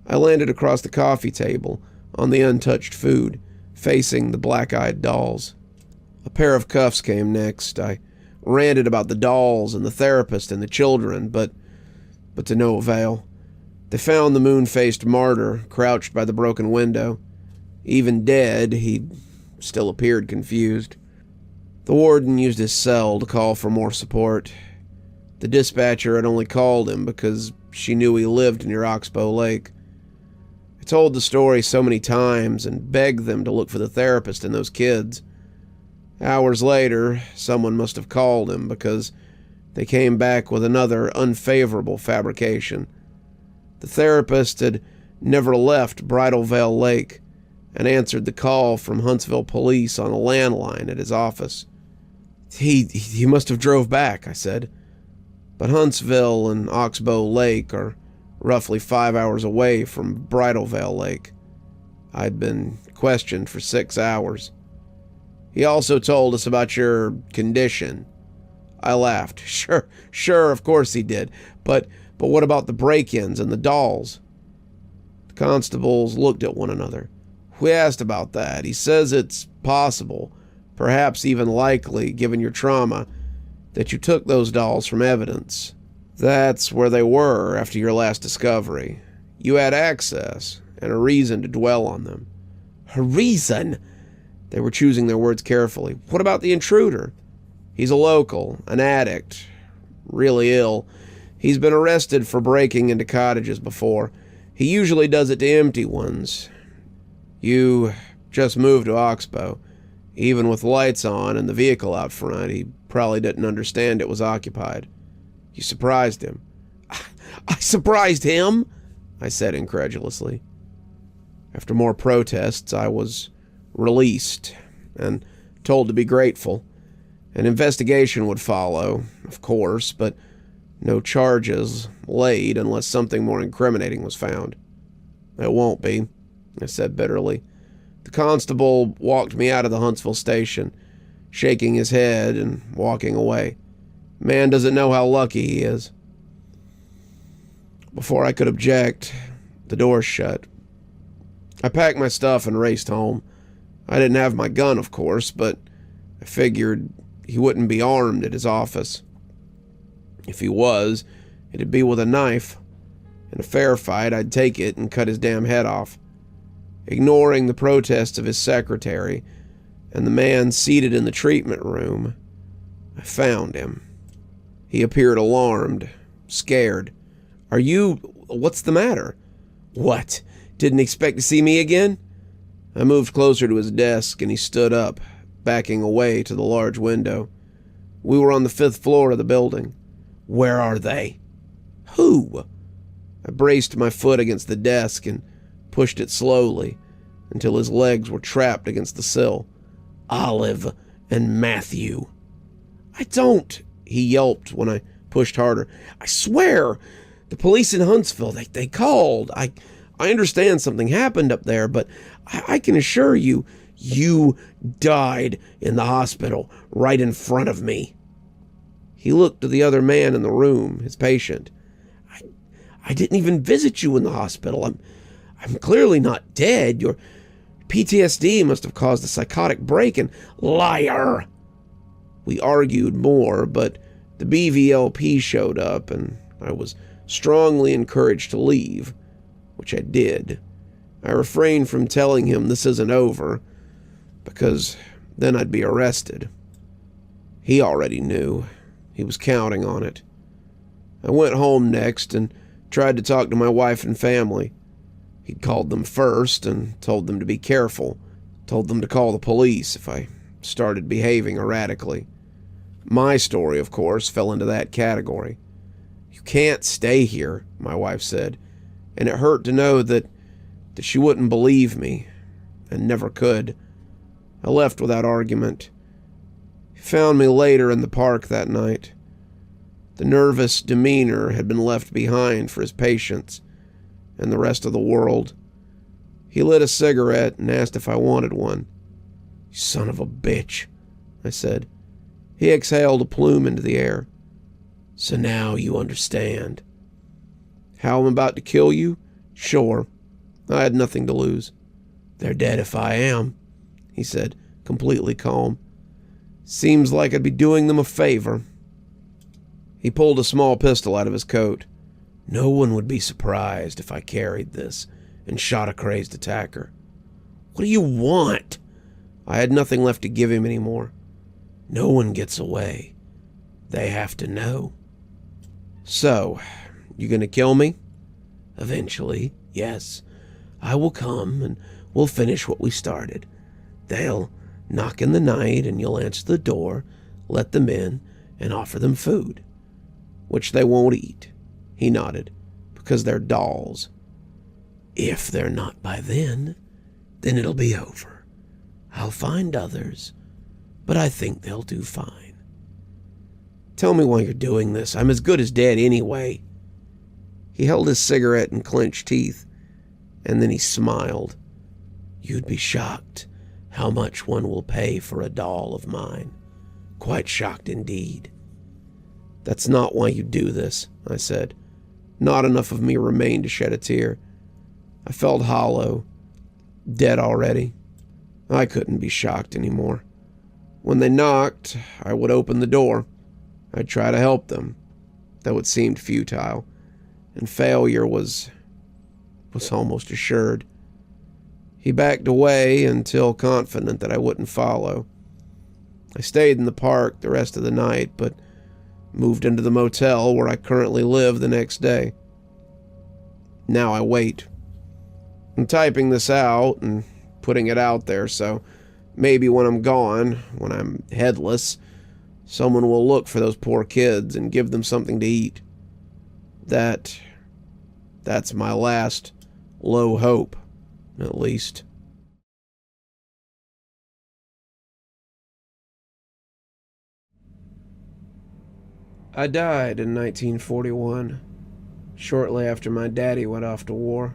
I landed across the coffee table on the untouched food, facing the black-eyed dolls. A pair of cuffs came next. I ranted about the dolls and the therapist and the children, but to no avail. They found the moon-faced martyr crouched by the broken window. Even dead, he still appeared confused. The warden used his cell to call for more support. The dispatcher had only called him because she knew he lived near Oxbow Lake. I told the story so many times and begged them to look for the therapist and those kids. Hours later, someone must have called him because they came back with another unfavorable fabrication. The therapist had never left Bridal Veil Lake and answered the call from Huntsville police on a landline at his office. He must have drove back, I said. But Huntsville and Oxbow Lake are roughly 5 hours away from Bridal Veil Lake. I'd been questioned for 6 hours. He also told us about your condition. I laughed. Sure, of course he did. But what about the break-ins and the dolls? The constables looked at one another. We asked about that. He says it's possible, perhaps even likely, given your trauma, that you took those dolls from evidence. That's where they were after your last discovery. You had access and a reason to dwell on them. A reason? They were choosing their words carefully. What about the intruder? He's a local, an addict, really ill. He's been arrested for breaking into cottages before. He usually does it to empty ones. You just moved to Oxbow. Even with lights on and the vehicle out front, he probably didn't understand it was occupied. You surprised him. I surprised him? I said incredulously. After more protests, I was released and told to be grateful. An investigation would follow, of course, but no charges laid unless something more incriminating was found. It won't be, I said bitterly. The constable walked me out of the Huntsville station, shaking his head and walking away. Man doesn't know how lucky he is. Before I could object, the door shut. I packed my stuff and raced home. I didn't have my gun, of course, but I figured he wouldn't be armed at his office. If he was, it'd be with a knife. In a fair fight, I'd take it and cut his damn head off. Ignoring the protests of his secretary and the man seated in the treatment room, I found him. He appeared alarmed, scared. What's the matter? What? Didn't expect to see me again? I moved closer to his desk and he stood up, backing away to the large window. We were on the 5th floor of the building. Where are they? Who? I braced my foot against the desk and pushed it slowly until his legs were trapped against the sill. Olive and Matthew. I don't, he yelped when I pushed harder. I swear, the police in Huntsville, they called. I understand something happened up there, but I can assure you, you died in the hospital right in front of me. He looked to the other man in the room, his patient. I didn't even visit you in the hospital. I'm clearly not dead. Your PTSD must have caused a psychotic break and... Liar! We argued more, but the BVLP showed up and I was strongly encouraged to leave, which I did. I refrained from telling him this isn't over, because then I'd be arrested. He already knew. He was counting on it. I went home next and tried to talk to my wife and family. He'd called them first and told them to be careful, told them to call the police if I started behaving erratically. My story, of course, fell into that category. "You can't stay here," my wife said, and it hurt to know that she wouldn't believe me, and never could. I left without argument. He found me later in the park that night. The nervous demeanor had been left behind for his patients and the rest of the world. He lit a cigarette and asked if I wanted one. "You son of a bitch," I said. He exhaled a plume into the air. "So now you understand." "How I'm about to kill you? Sure." I had nothing to lose. "They're dead if I am," he said, completely calm. "Seems like I'd be doing them a favor." He pulled a small pistol out of his coat. "No one would be surprised if I carried this and shot a crazed attacker." "What do you want?" I had nothing left to give him anymore. "No one gets away. They have to know." "So, you gonna kill me?" "Eventually, yes. I will come and we'll finish what we started. They'll knock in the night and you'll answer the door, let them in, and offer them food. Which they won't eat," he nodded, "because they're dolls." "If they're not by then it'll be over. I'll find others, but I think they'll do fine." "Tell me why you're doing this. I'm as good as dead anyway." He held his cigarette in clenched teeth, and then he smiled. "You'd be shocked how much one will pay for a doll of mine. Quite shocked indeed." "That's not why you do this," I said. Not enough of me remained to shed a tear. I felt hollow, dead already. I couldn't be shocked anymore. When they knocked, I would open the door. I'd try to help them, though it seemed futile, and failure was almost assured. He backed away until confident that I wouldn't follow. I stayed in the park the rest of the night, but moved into the motel where I currently live the next day. Now I wait. I'm typing this out and putting it out there, so maybe when I'm gone, when I'm headless, someone will look for those poor kids and give them something to eat. That's my last low hope, at least. I died in 1941, shortly after my daddy went off to war.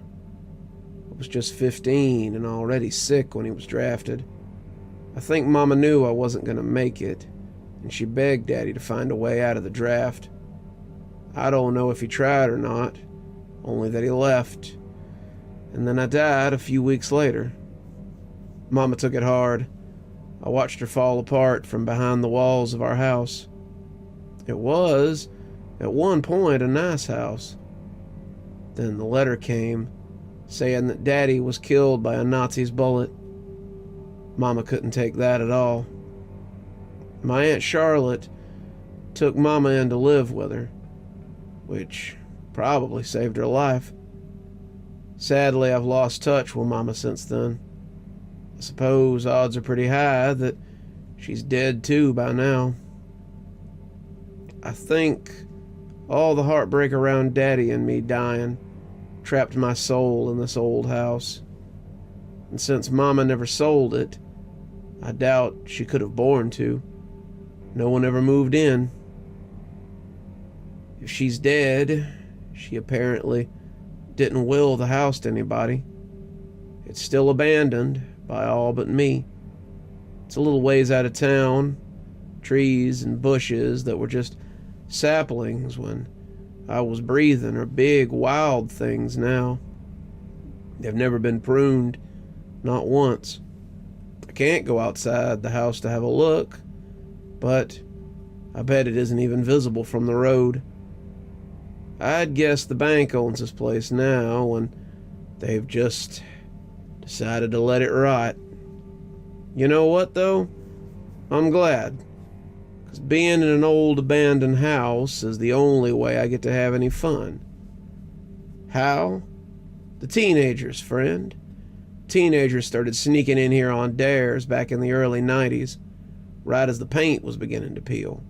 I was just 15 and already sick when he was drafted. I think Mama knew I wasn't going to make it, and she begged Daddy to find a way out of the draft. I don't know if he tried or not, only that he left, and then I died a few weeks later. Mama took it hard. I watched her fall apart from behind the walls of our house. It was, at one point, a nice house. Then the letter came, saying that Daddy was killed by a Nazi's bullet. Mama couldn't take that at all. My Aunt Charlotte took Mama in to live with her, which probably saved her life. Sadly, I've lost touch with Mama since then. I suppose odds are pretty high that she's dead too by now. I think all the heartbreak around Daddy and me dying trapped my soul in this old house. And since Mama never sold it, I doubt she could have borne to. No one ever moved in. If she's dead, she apparently didn't will the house to anybody. It's still abandoned by all but me. It's a little ways out of town, trees and bushes that were just saplings when I was breathing are big, wild things now. They've never been pruned, not once. I can't go outside the house to have a look, but I bet it isn't even visible from the road. I'd guess the bank owns this place now, and they've just decided to let it rot. You know what, though? I'm glad. Because being in an old abandoned house is the only way I get to have any fun. How? The teenagers, friend. Teenagers started sneaking in here on dares back in the early 90s, right as the paint was beginning to peel.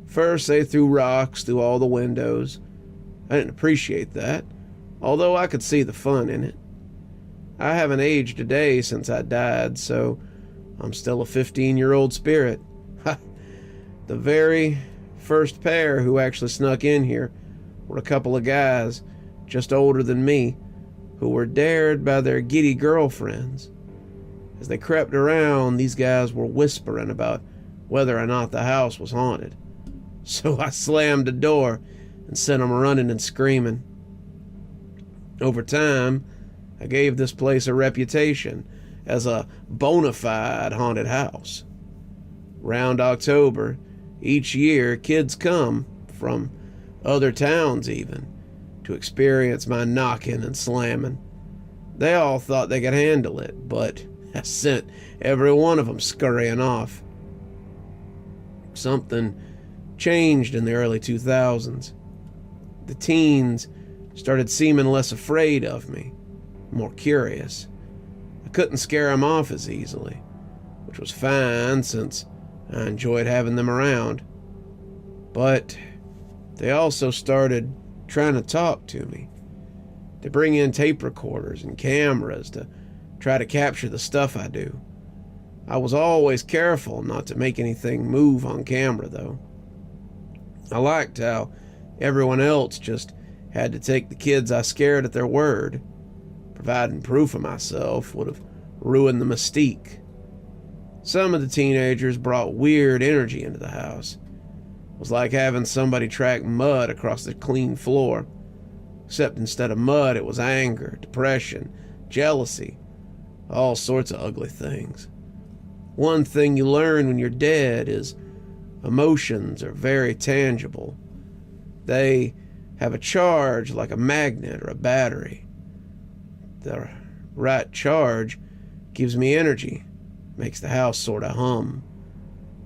First they threw rocks through all the windows, I didn't appreciate that, although I could see the fun in it. I haven't aged a day since I died, so I'm still a 15-year-old spirit. The very first pair who actually snuck in here were a couple of guys, just older than me, who were dared by their giddy girlfriends. As they crept around, these guys were whispering about whether or not the house was haunted. So I slammed the door and sent them running and screaming. Over time, I gave this place a reputation as a bona fide haunted house. Round October, each year, kids come, from other towns even, to experience my knocking and slamming. They all thought they could handle it, but I sent every one of them scurrying off. Something changed in the early 2000s. The teens started seeming less afraid of me, more curious. I couldn't scare them off as easily, which was fine since I enjoyed having them around. But they also started trying to talk to me. They bring in tape recorders and cameras to try to capture the stuff I do. I was always careful not to make anything move on camera, though. I liked how everyone else just had to take the kids I scared at their word. Providing proof of myself would have ruined the mystique. Some of the teenagers brought weird energy into the house. It was like having somebody track mud across the clean floor. Except instead of mud, it was anger, depression, jealousy, all sorts of ugly things. One thing you learn when you're dead is emotions are very tangible. They have a charge like a magnet or a battery. The right charge gives me energy, makes the house sort of hum.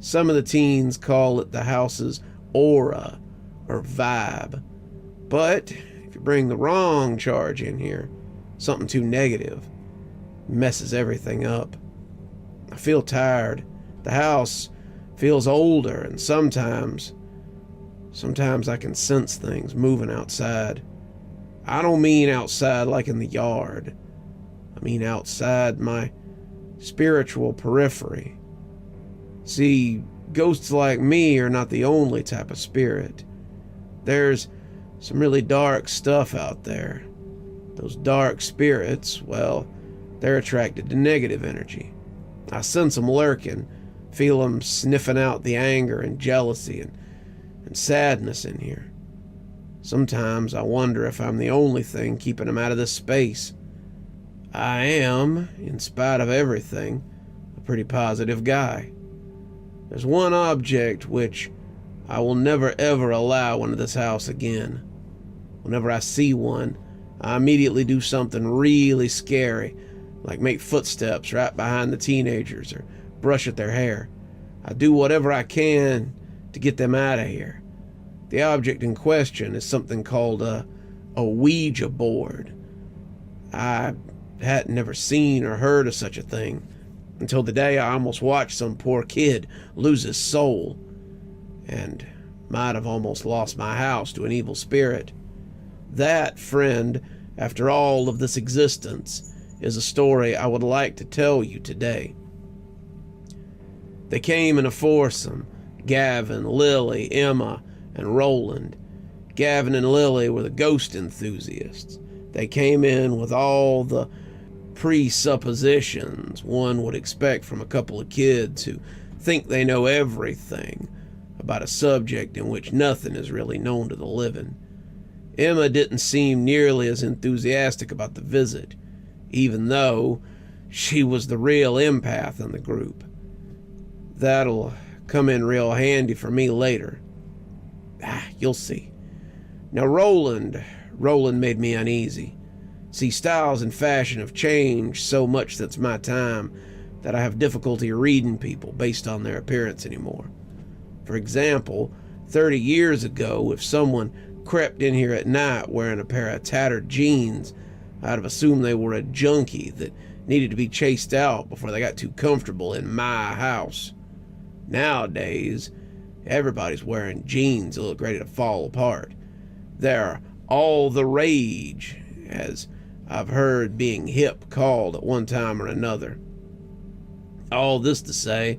Some of the teens call it the house's aura or vibe. But if you bring the wrong charge in here, something too negative, it messes everything up. I feel tired. The house feels older, and sometimes I can sense things moving outside. I don't mean outside like in the yard. I mean outside my spiritual periphery. See, ghosts like me are not the only type of spirit. There's some really dark stuff out there. Those dark spirits, well, they're attracted to negative energy. I sense them lurking, feel them sniffing out the anger and jealousy and sadness in here. Sometimes I wonder if I'm the only thing keeping them out of this space. I am, in spite of everything, a pretty positive guy. There's one object which I will never ever allow into this house again. Whenever I see one, I immediately do something really scary, like make footsteps right behind the teenagers or brush at their hair. I do whatever I can to get them out of here. The object in question is something called a Ouija board. I had never seen or heard of such a thing until the day I almost watched some poor kid lose his soul, and might have almost lost my house to an evil spirit. That, friend, after all of this existence, is a story I would like to tell you today. They came in a foursome: Gavin, Lily, Emma, and Roland. Gavin and Lily were the ghost enthusiasts. They came in with all the presuppositions one would expect from a couple of kids who think they know everything about a subject in which nothing is really known to the living. Emma didn't seem nearly as enthusiastic about the visit, even though she was the real empath in the group. That'll come in real handy for me later. You'll see. Now Roland made me uneasy. See, styles and fashion have changed so much since my time that I have difficulty reading people based on their appearance anymore. For example, 30 years ago, if someone crept in here at night wearing a pair of tattered jeans, I'd have assumed they were a junkie that needed to be chased out before they got too comfortable in my house. Nowadays, everybody's wearing jeans that look ready to fall apart. They're all the rage, as I've heard being hip called at one time or another. All this to say,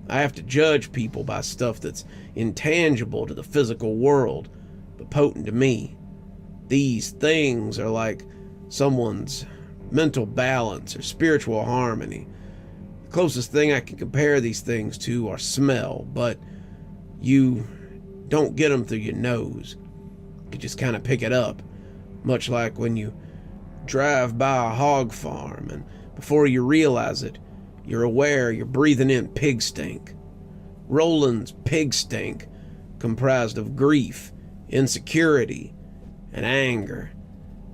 I have to judge people by stuff that's intangible to the physical world, but potent to me. These things are like someone's mental balance or spiritual harmony. The closest thing I can compare these things to are smell, but you don't get them through your nose. You just kind of pick it up, much like when you drive by a hog farm and before you realize it, you're aware you're breathing in pig stink. Roland's pig stink comprised of grief, insecurity, and anger,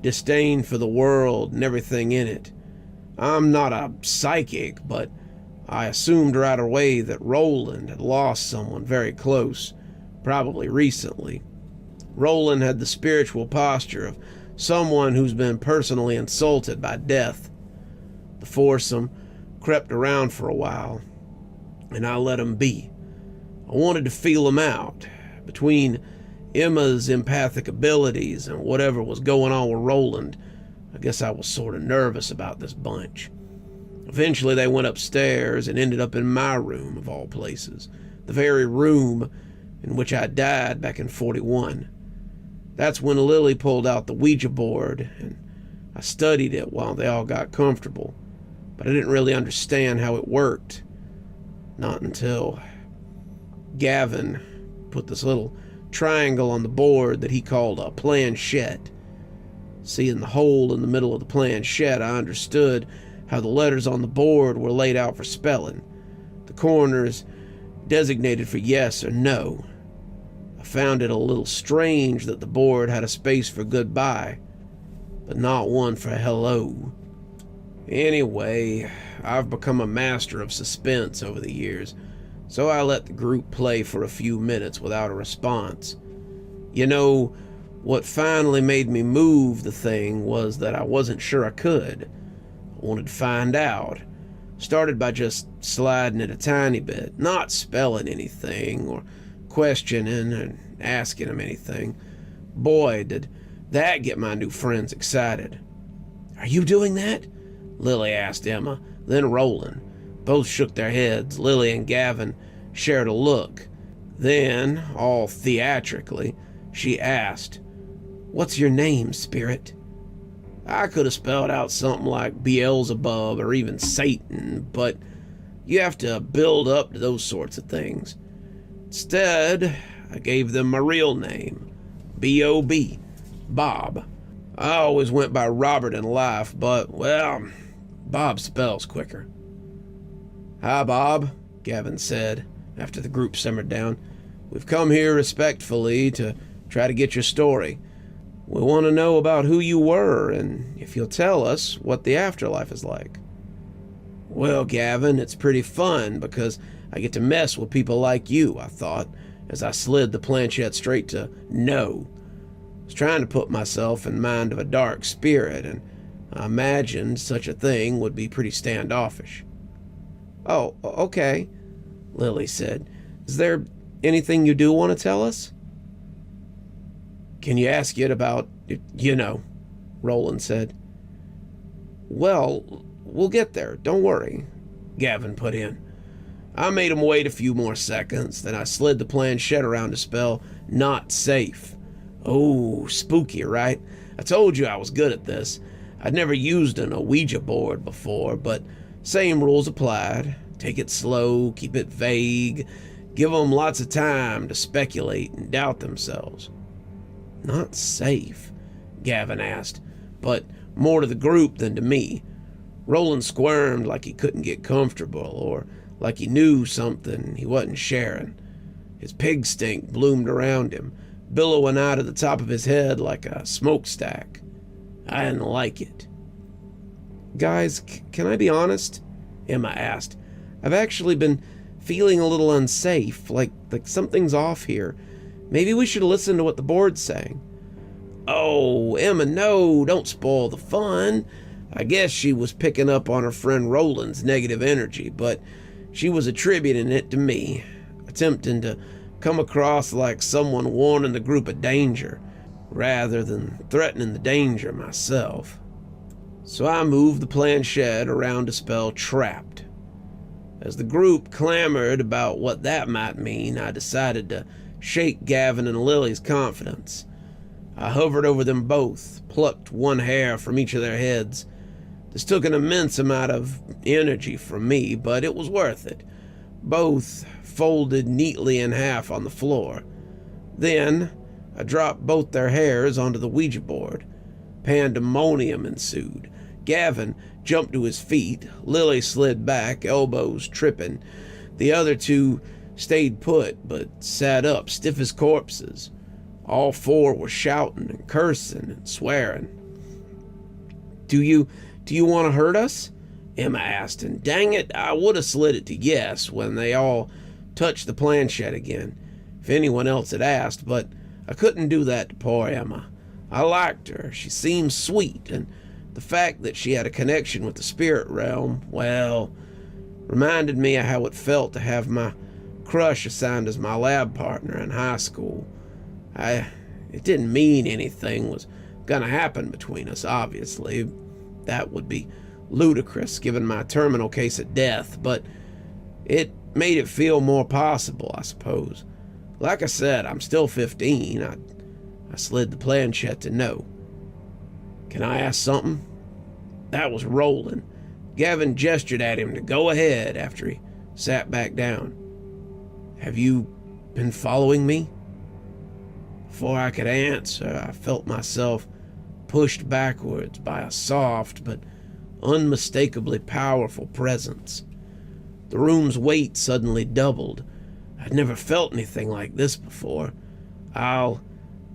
disdain for the world and everything in it. I'm not a psychic, but I assumed right away that Roland had lost someone very close, probably recently. Roland had the spiritual posture of someone who's been personally insulted by death. The foursome crept around for a while, and I let him be. I wanted to feel him out. Between Emma's empathic abilities and whatever was going on with Roland, I guess I was sort of nervous about this bunch. Eventually they went upstairs and ended up in my room, of all places, the very room in which I died back in 41. That's when Lily pulled out the Ouija board, and I studied it while they all got comfortable, but I didn't really understand how it worked. Not until Gavin put this little triangle on the board that he called a planchette. Seeing the hole in the middle of the planchette, I understood how the letters on the board were laid out for spelling. The corners designated for yes or no. I found it a little strange that the board had a space for goodbye, but not one for hello. Anyway, I've become a master of suspense over the years, so I let the group play for a few minutes without a response. You know, what finally made me move the thing was that I wasn't sure I could. I wanted to find out. Started by just sliding it a tiny bit, not spelling anything or questioning and asking them anything. Boy, did that get my new friends excited. "Are you doing that?" Lily asked Emma, then Roland. Both shook their heads. Lily and Gavin shared a look. Then, all theatrically, she asked, "What's your name, spirit?" I could have spelled out something like Beelzebub or even Satan, but you have to build up to those sorts of things. Instead, I gave them my real name, B.O.B., Bob. I always went by Robert in life, but, well, Bob spells quicker. "Hi, Bob," Gavin said, after the group simmered down. "We've come here respectfully to try to get your story. We want to know about who you were, and if you'll tell us what the afterlife is like." "Well, Gavin, it's pretty fun because I get to mess with people like you," I thought, as I slid the planchette straight to no. I was trying to put myself in mind of a dark spirit, and I imagined such a thing would be pretty standoffish. "Oh, okay," Lily said. "Is there anything you do want to tell us?" "Can you ask it about, Roland said. "Well, we'll get there, don't worry," Gavin put in. I made him wait a few more seconds, then I slid the planchette around to spell "not safe." Oh, spooky, right? I told you I was good at this. I'd never used an Ouija board before, but same rules applied. Take it slow, keep it vague, give them lots of time to speculate and doubt themselves. "Not safe?" Gavin asked, but more to the group than to me. Roland squirmed like he couldn't get comfortable, or like he knew something he wasn't sharing. His pig stink bloomed around him, billowing out of the top of his head like a smokestack. I didn't like it. "Guys, can I be honest?" Emma asked. "I've actually been feeling a little unsafe, like something's off here. Maybe we should listen to what the board's saying." "Oh, Emma, no, don't spoil the fun." I guess she was picking up on her friend Roland's negative energy, but she was attributing it to me, attempting to come across like someone warning the group of danger. rather than threatening the danger myself. So I moved the planchette around to spell trapped. As the group clamored about what that might mean, I decided to shake Gavin and Lily's confidence. I hovered over them both, plucked one hair from each of their heads. This took an immense amount of energy from me, but it was worth it. Both folded neatly in half on the floor. Then I dropped both their hairs onto the Ouija board. Pandemonium ensued. Gavin jumped to his feet. Lily slid back, elbows tripping. The other two stayed put, but sat up, stiff as corpses. All four were shouting and cursing and swearing. Do you want to hurt us? Emma asked, and dang it, I would have slid it to yes when they all touched the planchette again, if anyone else had asked, but I couldn't do that to poor Emma. I liked her. She seemed sweet, and the fact that she had a connection with the spirit realm, well, reminded me of how it felt to have my crush assigned as my lab partner in high school. It didn't mean anything was going to happen between us, obviously. That would be ludicrous given my terminal case of death, but it made it feel more possible, I suppose. Like I said, I'm still 15. I slid the planchette to no. Can I ask something? That was Roland. Gavin gestured at him to go ahead after he sat back down. Have you been following me? Before I could answer, I felt myself pushed backwards by a soft but unmistakably powerful presence. The room's weight suddenly doubled. I'd never felt anything like this before. I'll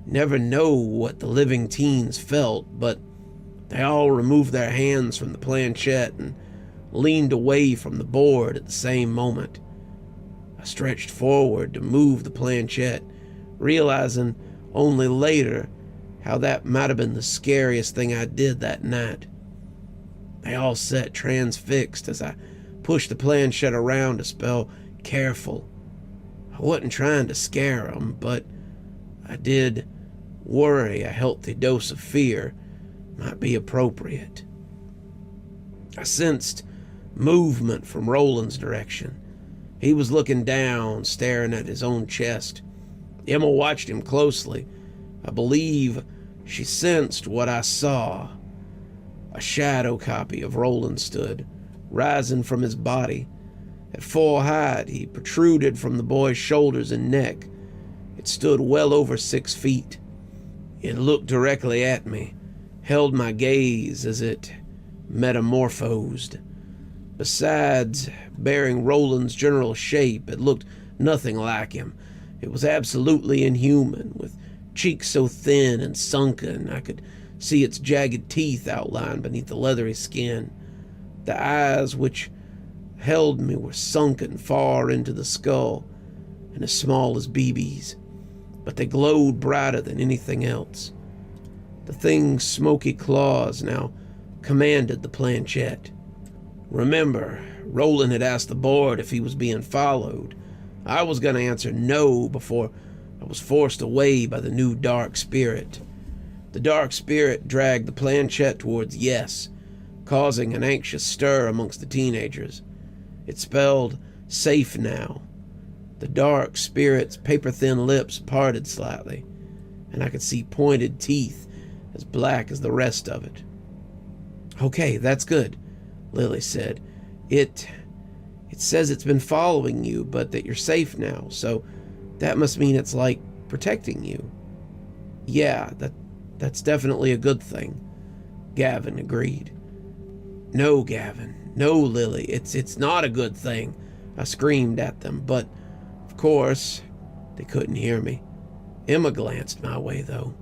never know what the living teens felt, but they all removed their hands from the planchette and leaned away from the board at the same moment. I stretched forward to move the planchette, realizing only later how that might have been the scariest thing I did that night. They all sat transfixed as I pushed the planchette around to spell careful. I wasn't trying to scare them, but I did worry a healthy dose of fear might be appropriate. I sensed movement from Roland's direction. He was looking down, staring at his own chest. Emma watched him closely. I believe she sensed what I saw. A shadow copy of Roland stood, rising from his body. At full height, he protruded from the boy's shoulders and neck. It stood well over 6 feet. It looked directly at me, held my gaze as it metamorphosed. Besides bearing Roland's general shape, it looked nothing like him. It was absolutely inhuman, with cheeks so thin and sunken I could see its jagged teeth outlined beneath the leathery skin. The eyes which held me were sunken far into the skull and as small as BBs, but they glowed brighter than anything else. The thing's smoky claws now commanded the planchette. Remember, Roland had asked the board if he was being followed. I was going to answer no before I was forced away by the new dark spirit. The dark spirit dragged the planchette towards yes, causing an anxious stir amongst the teenagers. It spelled safe now. The dark spirit's paper-thin lips parted slightly, and I could see pointed teeth as black as the rest of it. Okay, that's good, Lily said. It says it's been following you, but that you're safe now, so that must mean it's like protecting you. Yeah, that's definitely a good thing, Gavin agreed. No, Gavin, no, Lily, it's not a good thing, I screamed at them, but of course they couldn't hear me. Emma glanced my way, though.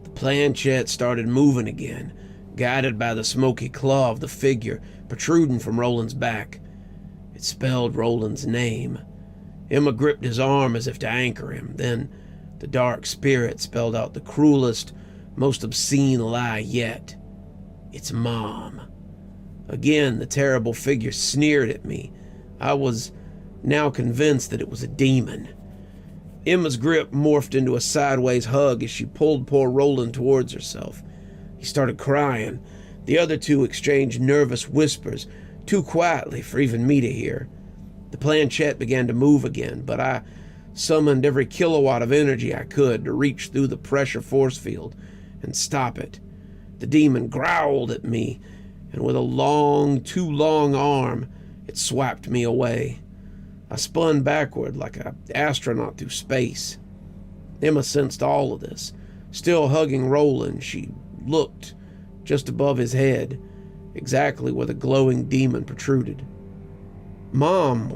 The planchette started moving again, guided by the smoky claw of the figure protruding from Roland's back. It spelled Roland's name. Emma gripped his arm as if to anchor him. Then the dark spirit spelled out the cruelest, most obscene lie yet. It's Mom. Again, the terrible figure sneered at me. I was now convinced that it was a demon. Emma's grip morphed into a sideways hug as she pulled poor Roland towards herself. He started crying. The other two exchanged nervous whispers, too quietly for even me to hear. The planchette began to move again, but I summoned every kilowatt of energy I could to reach through the pressure force field and stop it. The demon growled at me, and with a too long arm, it swept me away. I spun backward like an astronaut through space. Emma sensed all of this. Still hugging Roland, she looked just above his head, exactly where the glowing demon protruded. "Mom,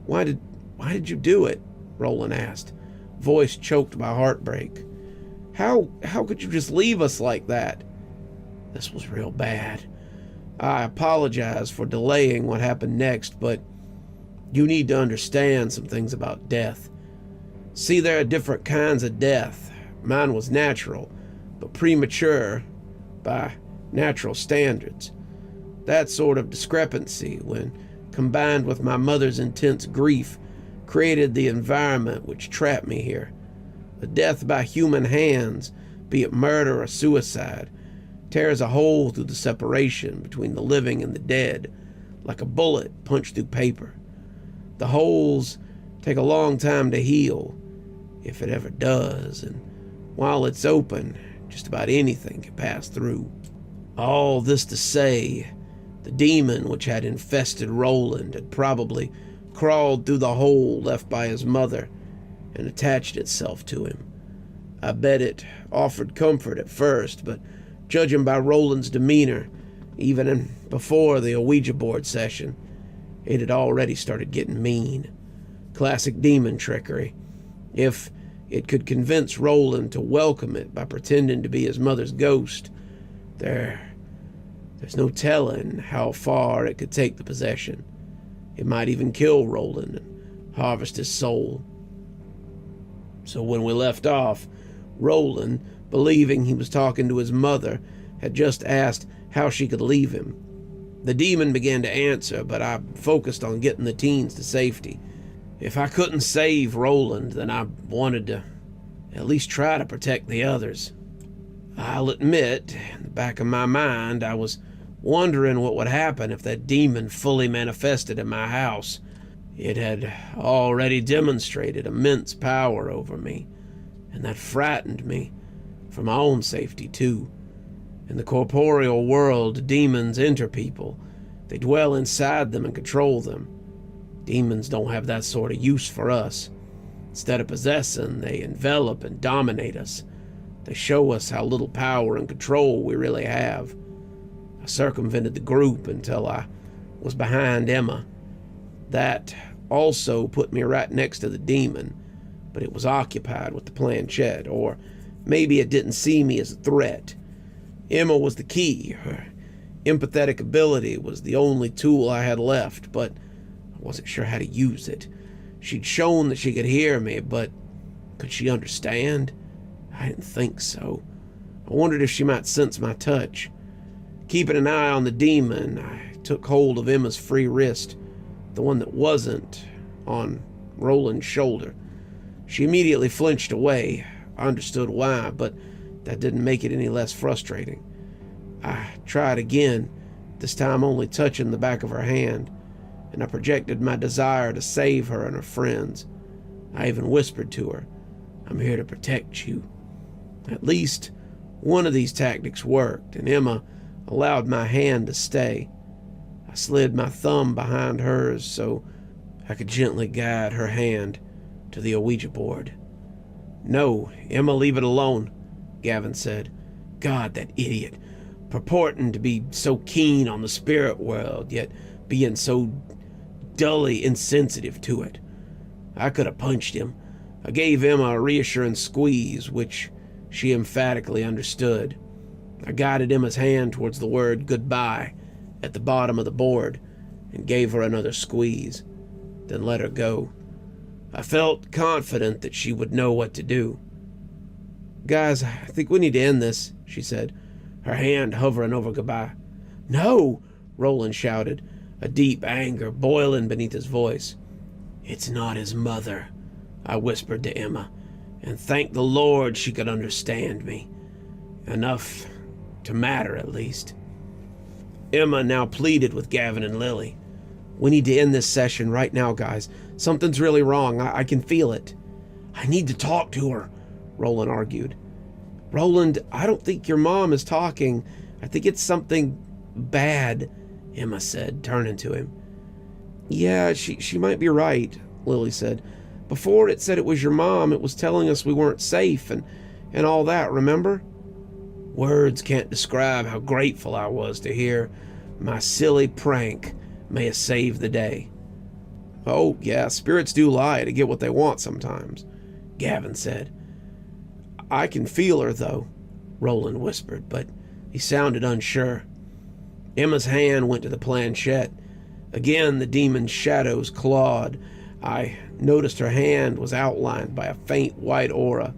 why did you do it?" Roland asked, voice choked by heartbreak. How could you just leave us like that?" This was real bad. I apologize for delaying what happened next, but you need to understand some things about death. See, there are different kinds of death. Mine was natural, but premature by natural standards. That sort of discrepancy, when combined with my mother's intense grief, created the environment which trapped me here. A death by human hands, be it murder or suicide, tears a hole through the separation between the living and the dead, like a bullet punched through paper. The holes take a long time to heal, if it ever does, and while it's open, just about anything can pass through. All this to say, the demon which had infested Roland had probably crawled through the hole left by his mother and attached itself to him. I bet it offered comfort at first, but judging by Roland's demeanor, even before the Ouija board session, it had already started getting mean. Classic demon trickery. If it could convince Roland to welcome it by pretending to be his mother's ghost, there's no telling how far it could take the possession. It might even kill Roland and harvest his soul. So when we left off, Roland, believing he was talking to his mother, had just asked how she could leave him. The demon began to answer, but I focused on getting the teens to safety. If I couldn't save Roland, then I wanted to at least try to protect the others. I'll admit, in the back of my mind, I was wondering what would happen if that demon fully manifested in my house. It had already demonstrated immense power over me, and that frightened me, for my own safety too. In the corporeal world, demons enter people. They dwell inside them and control them. Demons don't have that sort of use for us. Instead of possessing, they envelop and dominate us. They show us how little power and control we really have. I circumvented the group until I was behind Emma. That also put me right next to the demon, but it was occupied with the planchette, or maybe it didn't see me as a threat. Emma was the key. Her empathetic ability was the only tool I had left, but I wasn't sure how to use it. She'd shown that she could hear me, but could she understand? I didn't think so. I wondered if she might sense my touch. Keeping an eye on the demon, I took hold of Emma's free wrist, the one that wasn't on Roland's shoulder. She immediately flinched away. I understood why, but that didn't make it any less frustrating. I tried again, this time only touching the back of her hand, and I projected my desire to save her and her friends. I even whispered to her, "I'm here to protect you." At least one of these tactics worked, and Emma allowed my hand to stay. I slid my thumb behind hers so I could gently guide her hand to the Ouija board. "No, Emma, leave it alone," Gavin said. "God, that idiot. Purporting to be so keen on the spirit world, yet being so dully insensitive to it." I could have punched him. I gave Emma a reassuring squeeze, which she emphatically understood. I guided Emma's hand towards the word goodbye at the bottom of the board and gave her another squeeze, then let her go. I felt confident that she would know what to do. "Guys, I think we need to end this," she said, her hand hovering over goodbye. "No!" Roland shouted, a deep anger boiling beneath his voice. "It's not his mother," I whispered to Emma, and thanked the Lord she could understand me. Enough to matter, at least. Emma now pleaded with Gavin and Lily. We need to end this session right now, guys. Something's really wrong. I can feel it. I need to talk to her, Roland argued. Roland, I don't think your mom is talking. I think it's something bad, Emma said, turning to him. Yeah, she might be right, Lily said. Before it said it was your mom, it was telling us we weren't safe and all that, remember? Words can't describe how grateful I was to hear my silly prank may have saved the day. Oh, yeah, spirits do lie to get what they want sometimes, Gavin said. I can feel her, though, Roland whispered, but he sounded unsure. Emma's hand went to the planchette. Again, the demon's shadows clawed. I noticed her hand was outlined by a faint white aura.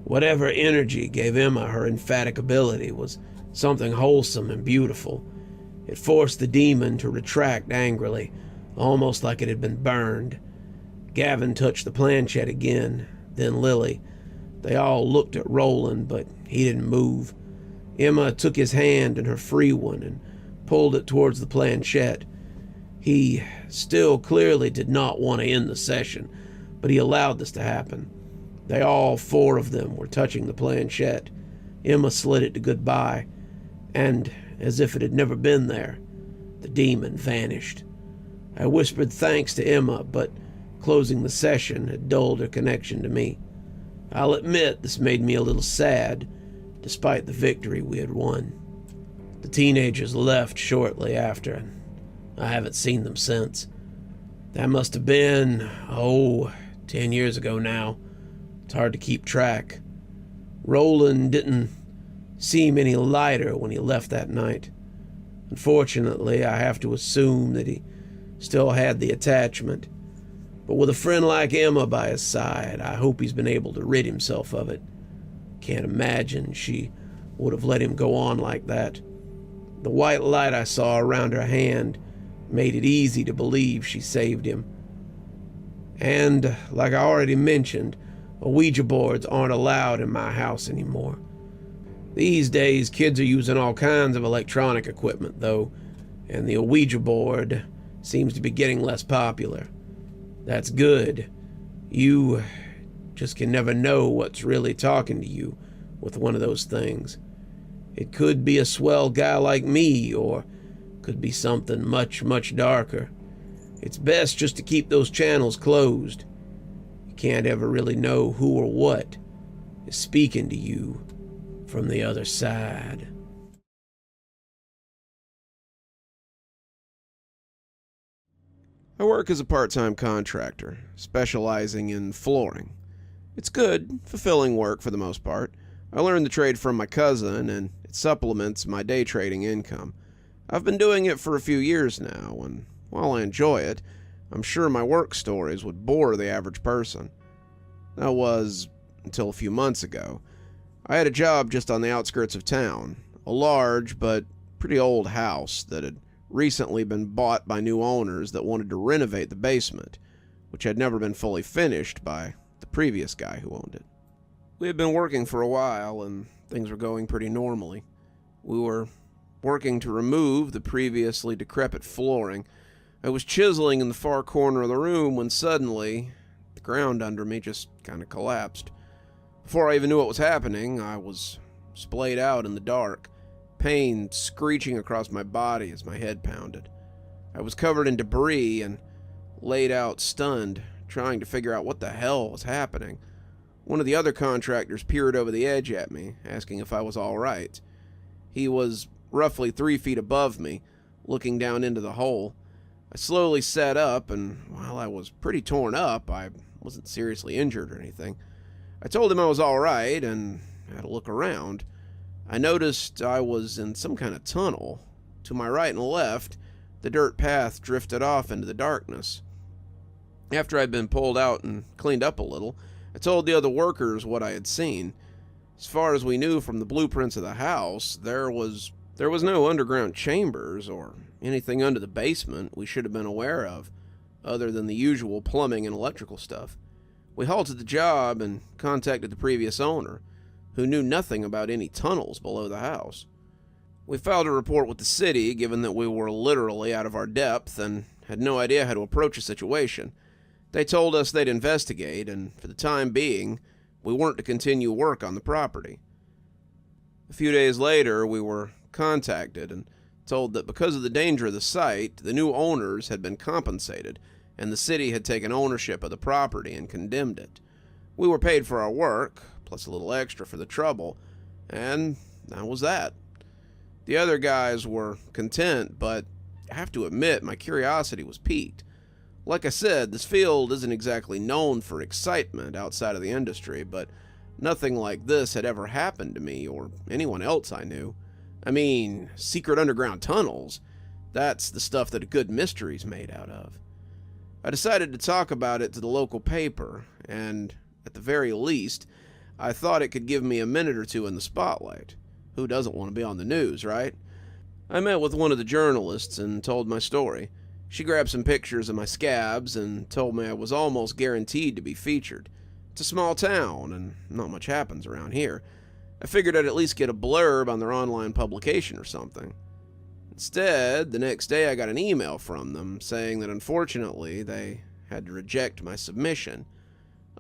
Whatever energy gave Emma her emphatic ability was something wholesome and beautiful. It forced the demon to retract angrily, almost like it had been burned. Gavin touched the planchette again, then Lily. They all looked at Roland, but he didn't move. Emma took his hand in her free one and pulled it towards the planchette. He still clearly did not want to end the session, but he allowed this to happen. They all four of them were touching the planchette. Emma slid it to goodbye, and as if it had never been there, the demon vanished. I whispered thanks to Emma, but closing the session had dulled her connection to me. I'll admit this made me a little sad, despite the victory we had won. The teenagers left shortly after, and I haven't seen them since. That must have been, 10 years ago now. It's hard to keep track. Roland didn't seem any lighter when he left that night. Unfortunately, I have to assume that he still had the attachment. But with a friend like Emma by his side, I hope he's been able to rid himself of it. Can't imagine she would have let him go on like that. The white light I saw around her hand made it easy to believe she saved him. And, like I already mentioned, Ouija boards aren't allowed in my house anymore. These days, kids are using all kinds of electronic equipment, though, and the Ouija board seems to be getting less popular. That's good. You just can never know what's really talking to you with one of those things. It could be a swell guy like me, or could be something much, much darker. It's best just to keep those channels closed. You can't ever really know who or what is speaking to you from the other side. I work as a part-time contractor, specializing in flooring. It's good, fulfilling work for the most part. I learned the trade from my cousin, and it supplements my day trading income. I've been doing it for a few years now, and while I enjoy it, I'm sure my work stories would bore the average person. That was until a few months ago. I had a job just on the outskirts of town, a large but pretty old house that had recently been bought by new owners that wanted to renovate the basement, which had never been fully finished by the previous guy who owned it. We had been working for a while, and things were going pretty normally. We were working to remove the previously decrepit flooring. I was chiseling in the far corner of the room when suddenly the ground under me just kind of collapsed. Before I even knew what was happening, I was splayed out in the dark, pain screeching across my body as my head pounded. I was covered in debris and laid out stunned, trying to figure out what the hell was happening. One of the other contractors peered over the edge at me, asking if I was all right. He was roughly 3 feet above me, looking down into the hole. I slowly sat up, and while I was pretty torn up, I wasn't seriously injured or anything. I told him I was all right and had a look around. I noticed I was in some kind of tunnel. To my right and left, the dirt path drifted off into the darkness. After I'd been pulled out and cleaned up a little, I told the other workers what I had seen. As far as we knew from the blueprints of the house, there was no underground chambers or anything under the basement we should have been aware of, other than the usual plumbing and electrical stuff. We halted the job and contacted the previous owner, who knew nothing about any tunnels below the house. We filed a report with the city, given that we were literally out of our depth and had no idea how to approach a situation. They told us they'd investigate, and for the time being, we weren't to continue work on the property. A few days later, we were contacted and told that because of the danger of the site, the new owners had been compensated, and the city had taken ownership of the property and condemned it. We were paid for our work, plus a little extra for the trouble, and that was that. The other guys were content, but I have to admit my curiosity was piqued. Like I said, this field isn't exactly known for excitement outside of the industry, but nothing like this had ever happened to me or anyone else I knew. I mean, secret underground tunnels. That's the stuff that a good mystery's made out of. I decided to talk about it to the local paper, and at the very least, I thought it could give me a minute or two in the spotlight. Who doesn't want to be on the news, right? I met with one of the journalists and told my story. She grabbed some pictures of my scabs and told me I was almost guaranteed to be featured. It's a small town, and not much happens around here. I figured I'd at least get a blurb on their online publication or something. Instead, the next day I got an email from them saying that unfortunately they had to reject my submission.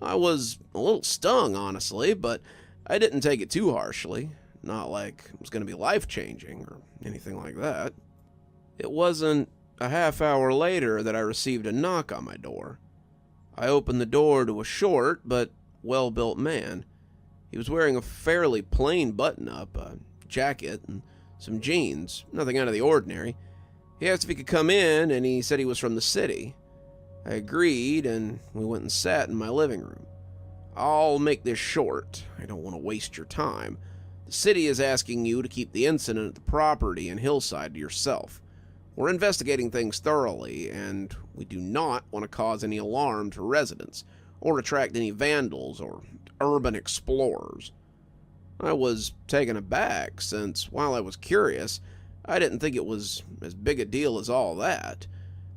I was a little stung, honestly, but I didn't take it too harshly. Not like it was going to be life-changing or anything like that. It wasn't a half hour later that I received a knock on my door. I opened the door to a short but well-built man. He was wearing a fairly plain button-up, a jacket, and some jeans, nothing out of the ordinary. He asked if he could come in, and he said he was from the city. I agreed, and we went and sat in my living room. I'll make this short. I don't want to waste your time. The city is asking you to keep the incident at the property and hillside to yourself. We're investigating things thoroughly, and we do not want to cause any alarm to residents or attract any vandals or urban explorers. I was taken aback, since while I was curious, I didn't think it was as big a deal as all that.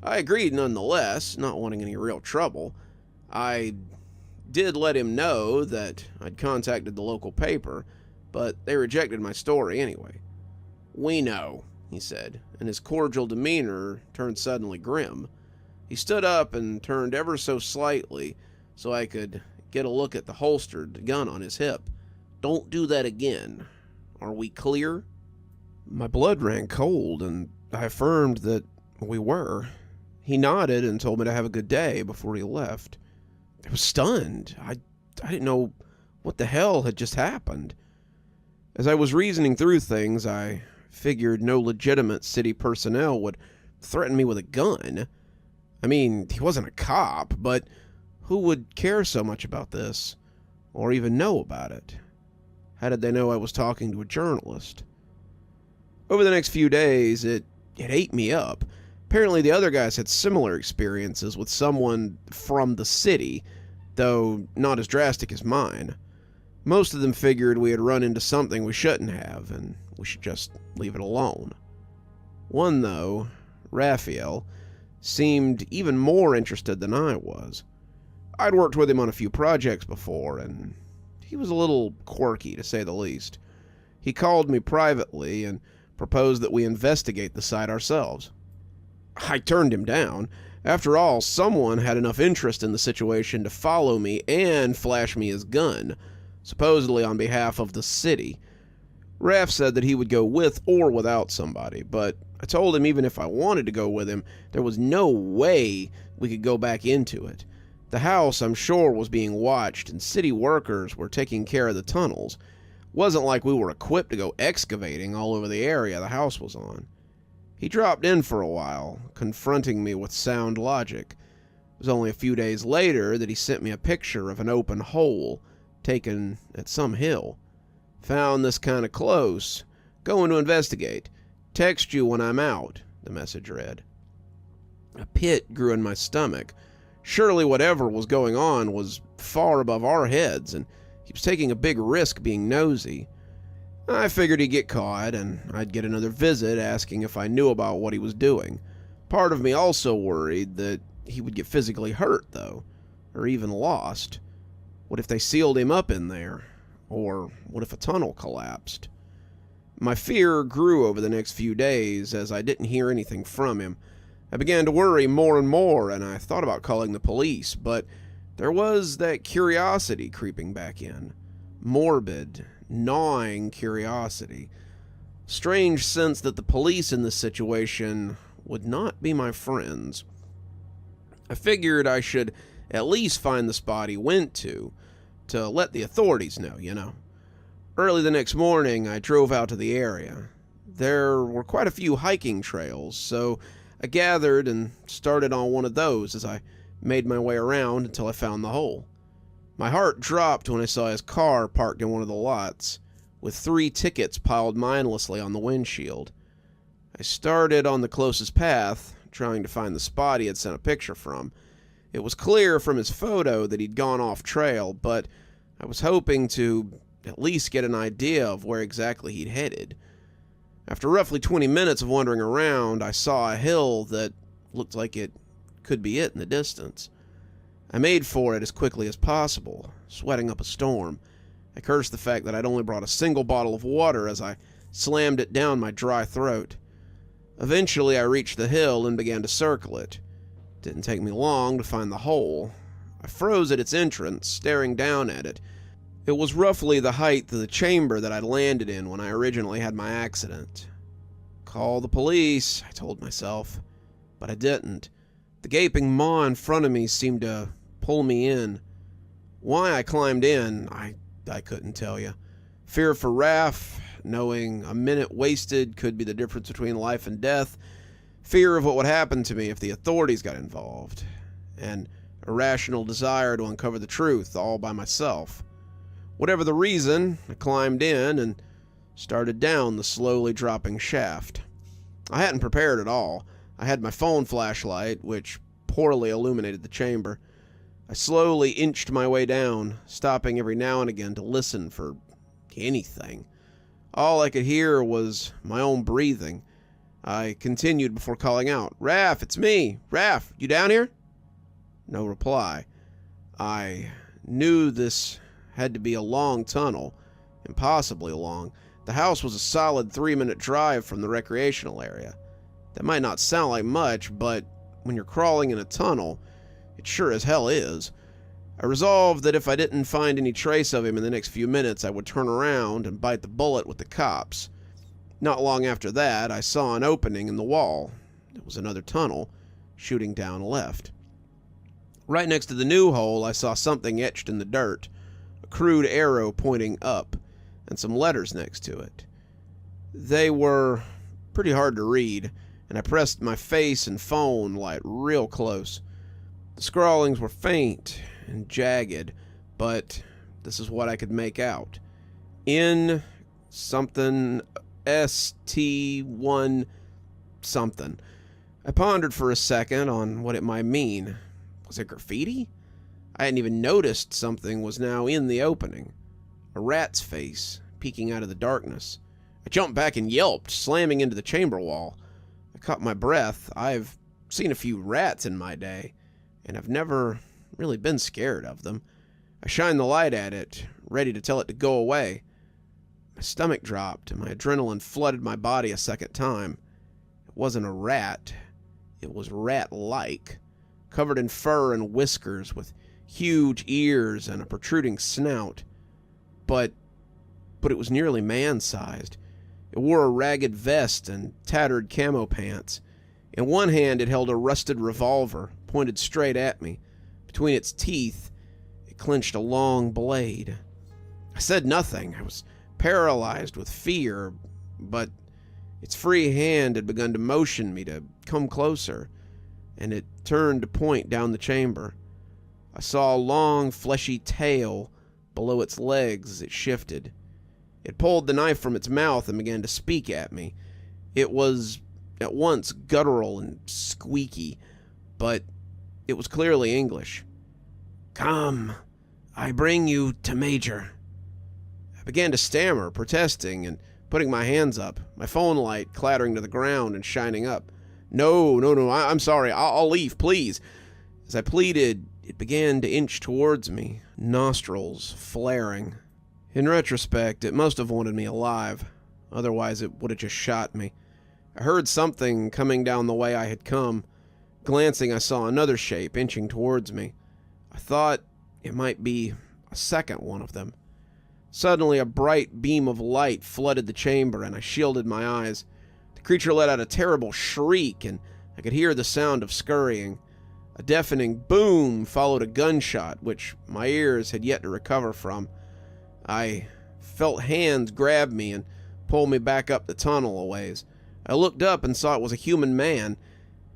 I agreed nonetheless, not wanting any real trouble. I did let him know that I'd contacted the local paper, but they rejected my story anyway. "We know," he said, and his cordial demeanor turned suddenly grim. He stood up and turned ever so slightly so I could get a look at the holstered gun on his hip. "Don't do that again. Are we clear?" My blood ran cold, and I affirmed that we were. He nodded and told me to have a good day before he left. I was stunned. I didn't know what the hell had just happened. As I was reasoning through things, I figured no legitimate city personnel would threaten me with a gun. I mean, he wasn't a cop, but who would care so much about this, or even know about it? How did they know I was talking to a journalist? Over the next few days, it ate me up. Apparently the other guys had similar experiences with someone from the city, though not as drastic as mine. Most of them figured we had run into something we shouldn't have, and we should just leave it alone. One, though, Raphael, seemed even more interested than I was. I'd worked with him on a few projects before, and he was a little quirky, to say the least. He called me privately and proposed that we investigate the site ourselves. I turned him down. After all, someone had enough interest in the situation to follow me and flash me his gun, supposedly on behalf of the city. Raph said that he would go with or without somebody, but I told him even if I wanted to go with him, there was no way we could go back into it. The house, I'm sure, was being watched, and city workers were taking care of the tunnels. It wasn't like we were equipped to go excavating all over the area the house was on. He dropped in for a while, confronting me with sound logic. It was only a few days later that he sent me a picture of an open hole taken at some hill. "Found this kind of close. Going to investigate. Text you when I'm out," the message read. A pit grew in my stomach. Surely whatever was going on was far above our heads, and he was taking a big risk being nosy. I figured he'd get caught, and I'd get another visit asking if I knew about what he was doing. Part of me also worried that he would get physically hurt, though, or even lost. What if they sealed him up in there? Or what if a tunnel collapsed? My fear grew over the next few days as I didn't hear anything from him. I began to worry more and more, and I thought about calling the police, but there was that curiosity creeping back in. Morbid, gnawing curiosity. Strange sense that the police in this situation would not be my friends. I figured I should at least find the spot he went to let the authorities know, you know. Early the next morning, I drove out to the area. There were quite a few hiking trails, so I gathered and started on one of those as I made my way around until I found the hole. My heart dropped when I saw his car parked in one of the lots, with 3 tickets piled mindlessly on the windshield. I started on the closest path, trying to find the spot he had sent a picture from. It was clear from his photo that he'd gone off trail, but I was hoping to at least get an idea of where exactly he'd headed. After roughly 20 minutes of wandering around, I saw a hill that looked like it could be it in the distance. I made for it as quickly as possible, sweating up a storm. I cursed the fact that I'd only brought a single bottle of water as I slammed it down my dry throat. Eventually, I reached the hill and began to circle it. It didn't take me long to find the hole. I froze at its entrance, staring down at it. It was roughly the height of the chamber that I'd landed in when I originally had my accident. Call the police, I told myself, but I didn't. The gaping maw in front of me seemed to pull me in. Why I climbed in, I couldn't tell you. Fear for Raph, knowing a minute wasted could be the difference between life and death. Fear of what would happen to me if the authorities got involved. And irrational desire to uncover the truth all by myself. Whatever the reason, I climbed in and started down the slowly dropping shaft. I hadn't prepared at all. I had my phone flashlight, which poorly illuminated the chamber. I slowly inched my way down, stopping every now and again to listen for anything. All I could hear was my own breathing. I continued before calling out, "Raph, it's me! Raph, you down here?" No reply. I knew this had to be a long tunnel, impossibly long. The house was a solid 3-minute drive from the recreational area. That might not sound like much, but when you're crawling in a tunnel, it sure as hell is. I resolved that if I didn't find any trace of him in the next few minutes, I would turn around and bite the bullet with the cops. Not long after that, I saw an opening in the wall. It was another tunnel, shooting down left. Right next to the new hole, I saw something etched in the dirt, a crude arrow pointing up, and some letters next to it. They were pretty hard to read, and I pressed my face and phone light real close. The scrawlings were faint and jagged, but this is what I could make out. In something ST1 something. I pondered for a second on what it might mean. Was it graffiti? I hadn't even noticed something was now in the opening. A rat's face peeking out of the darkness. I jumped back and yelped, slamming into the chamber wall. I caught my breath. I've seen a few rats in my day, and I've never really been scared of them. I shined the light at it, ready to tell it to go away. My stomach dropped, and my adrenaline flooded my body a second time. It wasn't a rat. It was rat-like, covered in fur and whiskers, with huge ears and a protruding snout. But it was nearly man-sized. It wore a ragged vest and tattered camo pants. In one hand it held a rusted revolver, pointed straight at me. Between its teeth, it clenched a long blade. I said nothing. I was paralyzed with fear, but its free hand had begun to motion me to come closer, and it turned to point down the chamber. I saw a long, fleshy tail below its legs as it shifted. It pulled the knife from its mouth and began to speak at me. It was at once guttural and squeaky, but it was clearly English. "Come, I bring you to Major." I began to stammer, protesting and putting my hands up, my phone light clattering to the ground and shining up. No, I'm sorry, I'll leave, please." As I pleaded, It began to inch towards me, nostrils flaring. In retrospect, it must have wanted me alive. Otherwise, it would have just shot me. I heard something coming down the way I had come. Glancing, I saw another shape inching towards me. I thought it might be a second one of them. Suddenly, a bright beam of light flooded the chamber, and I shielded my eyes. The creature let out a terrible shriek, and I could hear the sound of scurrying. A deafening boom followed a gunshot, which my ears had yet to recover from. I felt hands grab me and pull me back up the tunnel a ways. I looked up and saw it was a human man.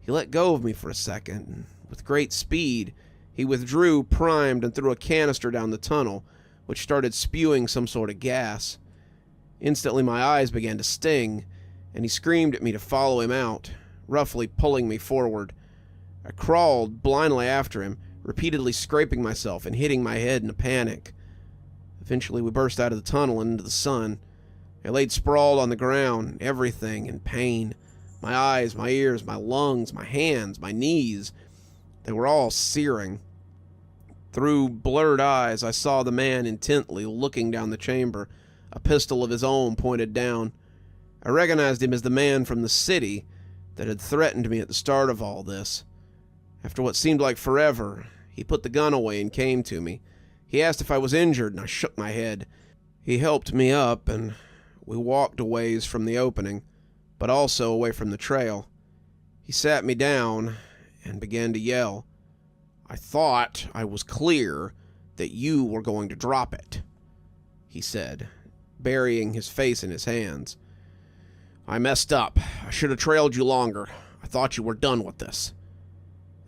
He let go of me for a second, and with great speed, he withdrew, primed, and threw a canister down the tunnel, which started spewing some sort of gas. Instantly my eyes began to sting, and he screamed at me to follow him out, roughly pulling me forward. I crawled blindly after him, repeatedly scraping myself and hitting my head in a panic. Eventually we burst out of the tunnel and into the sun. I laid sprawled on the ground, everything in pain. My eyes, my ears, my lungs, my hands, my knees. They were all searing. Through blurred eyes, I saw the man intently looking down the chamber, a pistol of his own pointed down. I recognized him as the man from the city that had threatened me at the start of all this. After what seemed like forever, he put the gun away and came to me. He asked if I was injured, and I shook my head. He helped me up, and we walked a ways from the opening, but also away from the trail. He sat me down and began to yell. "I thought I was clear that you were going to drop it," he said, burying his face in his hands. "I messed up. I should have trailed you longer. I thought you were done with this."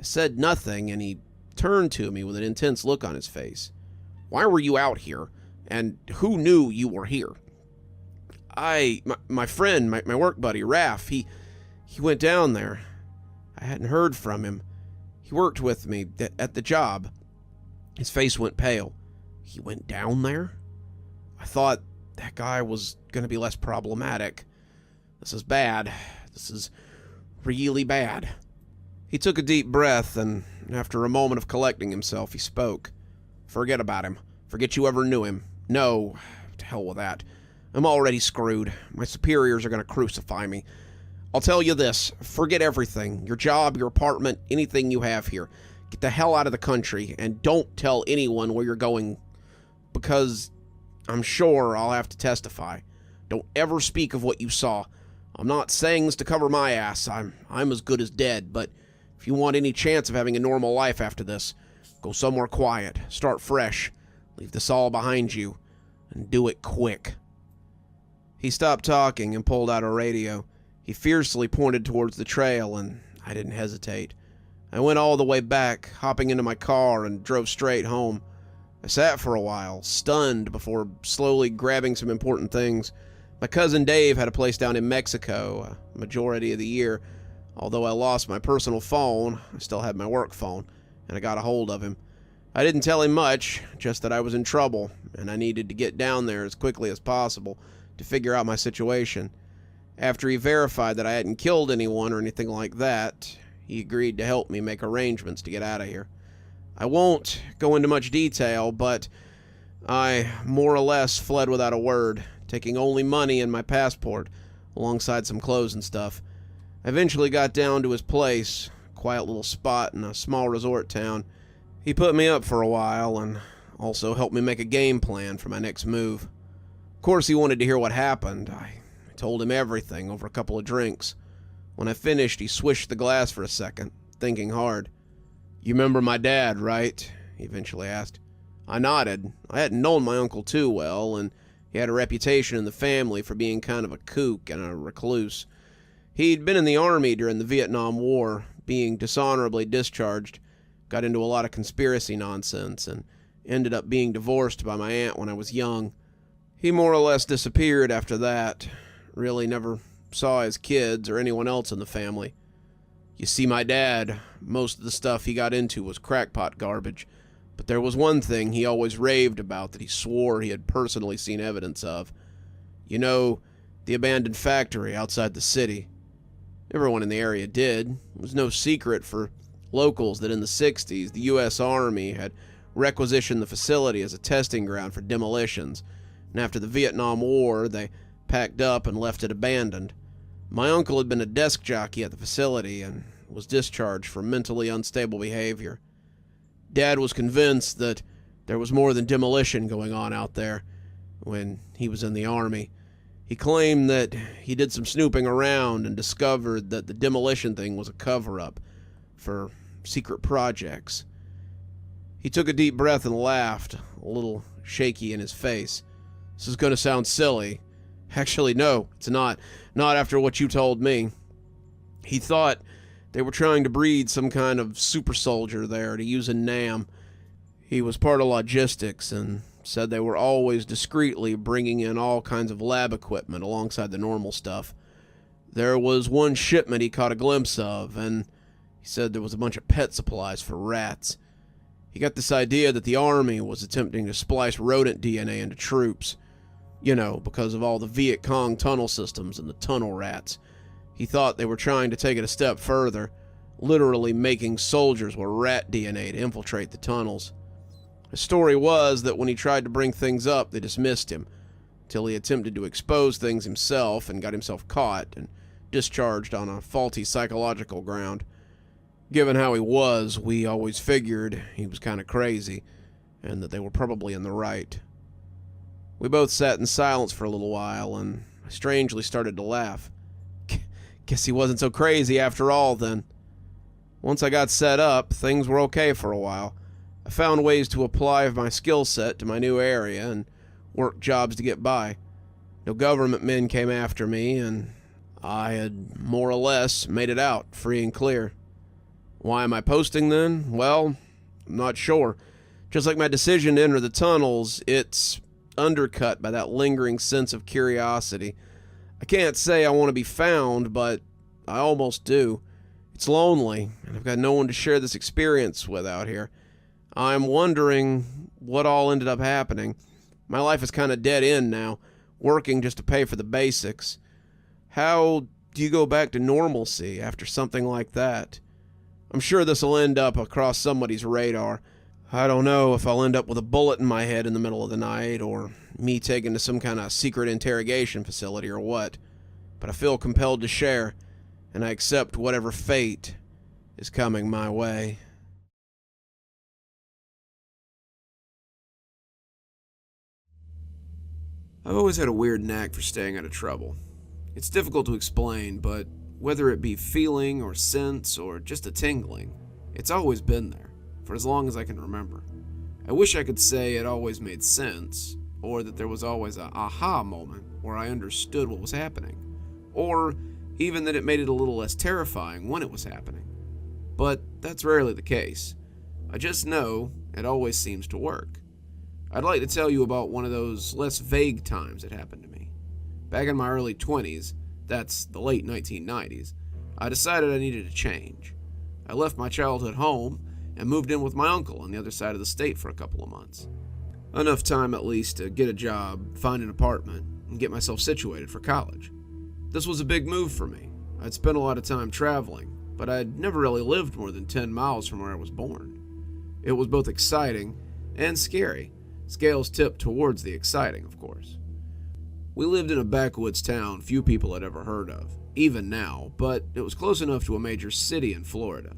I said nothing, and he turned to me with an intense look on his face. "Why were you out here? And who knew you were here?" My friend, my work buddy, Raph, he went down there. I hadn't heard from him. He worked with me at the job." His face went pale. "He went down there?" I thought that guy was going to be less problematic. This is bad. This is really bad. He took a deep breath, and after a moment of collecting himself, he spoke. "Forget about him. Forget you ever knew him. No, to hell with that. I'm already screwed. My superiors are going to crucify me. I'll tell you this. Forget everything. Your job, your apartment, anything you have here. Get the hell out of the country, and don't tell anyone where you're going, because I'm sure I'll have to testify. Don't ever speak of what you saw. I'm not saying this to cover my ass. I'm as good as dead, but if you want any chance of having a normal life after this, go somewhere quiet. Start fresh. Leave this all behind you, and do it quick." He stopped talking and pulled out a radio. He fiercely pointed towards the trail, and I didn't hesitate. I went all the way back, hopping into my car, and drove straight home. I sat for a while, stunned, before slowly grabbing some important things. My cousin Dave had a place down in Mexico, a majority of the year. Although I lost my personal phone, I still had my work phone, and I got a hold of him. I didn't tell him much, just that I was in trouble, and I needed to get down there as quickly as possible to figure out my situation. After he verified that I hadn't killed anyone or anything like that, he agreed to help me make arrangements to get out of here. I won't go into much detail, but I more or less fled without a word, taking only money and my passport, alongside some clothes and stuff. I eventually got down to his place, a quiet little spot in a small resort town. He put me up for a while and also helped me make a game plan for my next move. Of course, he wanted to hear what happened. I told him everything over a couple of drinks. When I finished, he swished the glass for a second, thinking hard. "You remember my dad, right?" he eventually asked. I nodded. I hadn't known my uncle too well, and he had a reputation in the family for being kind of a kook and a recluse. He'd been in the army during the Vietnam War, being dishonorably discharged, got into a lot of conspiracy nonsense, and ended up being divorced by my aunt when I was young. He more or less disappeared after that. Really never saw his kids or anyone else in the family. You see, my dad, most of the stuff he got into was crackpot garbage, but there was one thing he always raved about that he swore he had personally seen evidence of. You know, the abandoned factory outside the city. Everyone in the area did. It was no secret for locals that in the 60s the U.S. Army had requisitioned the facility as a testing ground for demolitions, and after the Vietnam War they packed up and left it abandoned. My uncle had been a desk jockey at the facility and was discharged for mentally unstable behavior. Dad was convinced that there was more than demolition going on out there when he was in the Army. He claimed that he did some snooping around and discovered that the demolition thing was a cover-up for secret projects. He took a deep breath and laughed, a little shaky in his face. This is going to sound silly. Actually, no, it's not. Not after what you told me. He thought they were trying to breed some kind of super soldier there to use in Nam. He was part of logistics and said they were always discreetly bringing in all kinds of lab equipment alongside the normal stuff. There was one shipment he caught a glimpse of, and he said there was a bunch of pet supplies for rats. He got this idea that the Army was attempting to splice rodent DNA into troops. You know, because of all the Viet Cong tunnel systems and the tunnel rats. He thought they were trying to take it a step further, literally making soldiers with rat DNA to infiltrate the tunnels. The story was that when he tried to bring things up, they dismissed him, till he attempted to expose things himself and got himself caught and discharged on a faulty psychological ground. Given how he was, we always figured he was kind of crazy, and that they were probably in the right. We both sat in silence for a little while, and I strangely started to laugh. Guess he wasn't so crazy after all, then. Once I got set up, things were okay for a while. I found ways to apply my skill set to my new area and work jobs to get by. No government men came after me, and I had more or less made it out, free and clear. Why am I posting then? Well, I'm not sure. Just like my decision to enter the tunnels, it's undercut by that lingering sense of curiosity. I can't say I want to be found, but I almost do. It's lonely, and I've got no one to share this experience with out here. I'm wondering what all ended up happening. My life is kind of dead end now, working just to pay for the basics. How do you go back to normalcy after something like that? I'm sure this will end up across somebody's radar. I don't know if I'll end up with a bullet in my head in the middle of the night, or me taken to some kind of secret interrogation facility or what, but I feel compelled to share, and I accept whatever fate is coming my way. I've always had a weird knack for staying out of trouble. It's difficult to explain, but whether it be feeling or sense or just a tingling, it's always been there, for as long as I can remember. I wish I could say it always made sense, or that there was always a aha moment where I understood what was happening, or even that it made it a little less terrifying when it was happening. But that's rarely the case. I just know it always seems to work. I'd like to tell you about one of those less vague times that happened to me. Back in my early 20s, that's the late 1990s, I decided I needed a change. I left my childhood home and moved in with my uncle on the other side of the state for a couple of months. Enough time at least to get a job, find an apartment, and get myself situated for college. This was a big move for me. I'd spent a lot of time traveling, but I'd never really lived more than 10 miles from where I was born. It was both exciting and scary. Scales tipped towards the exciting, of course. We lived in a backwoods town few people had ever heard of, even now, but it was close enough to a major city in Florida.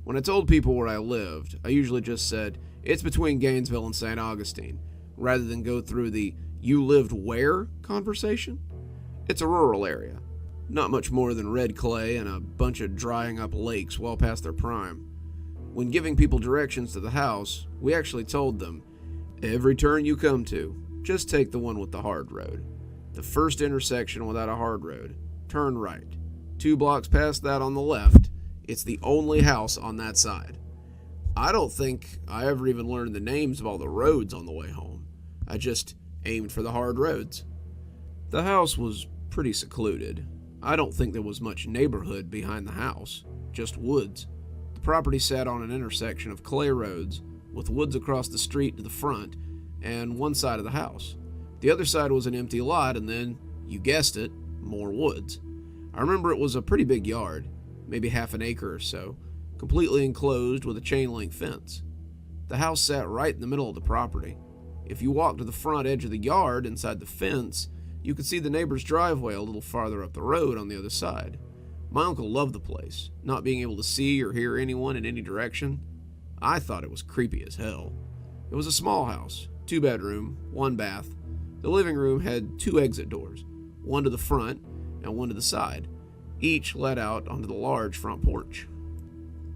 When I told people where I lived, I usually just said, it's between Gainesville and St. Augustine, rather than go through the "you lived where" conversation. It's a rural area, not much more than red clay and a bunch of drying up lakes well past their prime. When giving people directions to the house, we actually told them, every turn you come to, just take the one with the hard road. The first intersection without a hard road, turn right. 2 blocks past that on the left, it's the only house on that side. I don't think I ever even learned the names of all the roads on the way home. I just aimed for the hard roads. The house was pretty secluded. I don't think there was much neighborhood behind the house, just woods. The property sat on an intersection of clay roads, with woods across the street to the front, and one side of the house. The other side was an empty lot, and then, you guessed it, more woods. I remember it was a pretty big yard, maybe half an acre or so, completely enclosed with a chain-link fence. The house sat right in the middle of the property. If you walked to the front edge of the yard inside the fence, you could see the neighbor's driveway a little farther up the road on the other side. My uncle loved the place, not being able to see or hear anyone in any direction. I thought it was creepy as hell. It was a small house, 2-bedroom, 1 bath. The living room had 2 exit doors, one to the front and one to the side. Each led out onto the large front porch.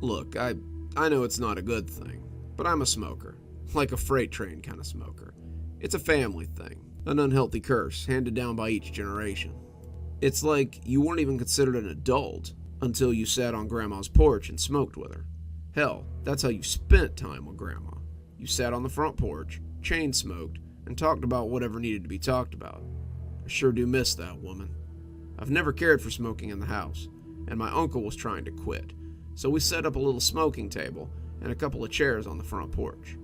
Look, I know it's not a good thing, but I'm a smoker, like a freight train kind of smoker. It's a family thing, an unhealthy curse handed down by each generation. It's like you weren't even considered an adult until you sat on Grandma's porch and smoked with her. Hell, that's how you spent time with Grandma. You sat on the front porch, chain smoked, and talked about whatever needed to be talked about. I sure do miss that woman. I've never cared for smoking in the house, and my uncle was trying to quit, so we set up a little smoking table and a couple of chairs on the front porch.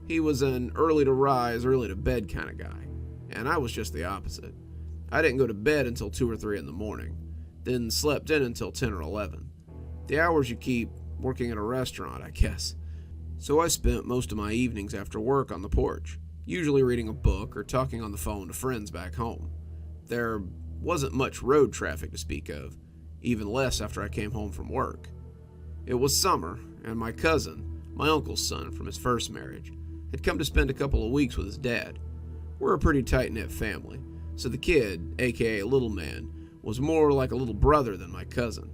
He was an early to rise, early to bed kind of guy, and I was just the opposite. I didn't go to bed until 2 or 3 in the morning, then slept in until 10 or 11. The hours you keep working at a restaurant, I guess. So I spent most of my evenings after work on the porch, usually reading a book or talking on the phone to friends back home. There wasn't much road traffic to speak of, even less after I came home from work. It was summer, and my cousin, my uncle's son from his first marriage, had come to spend a couple of weeks with his dad. We're a pretty tight-knit family, so the kid, aka Little Man, was more like a little brother than my cousin.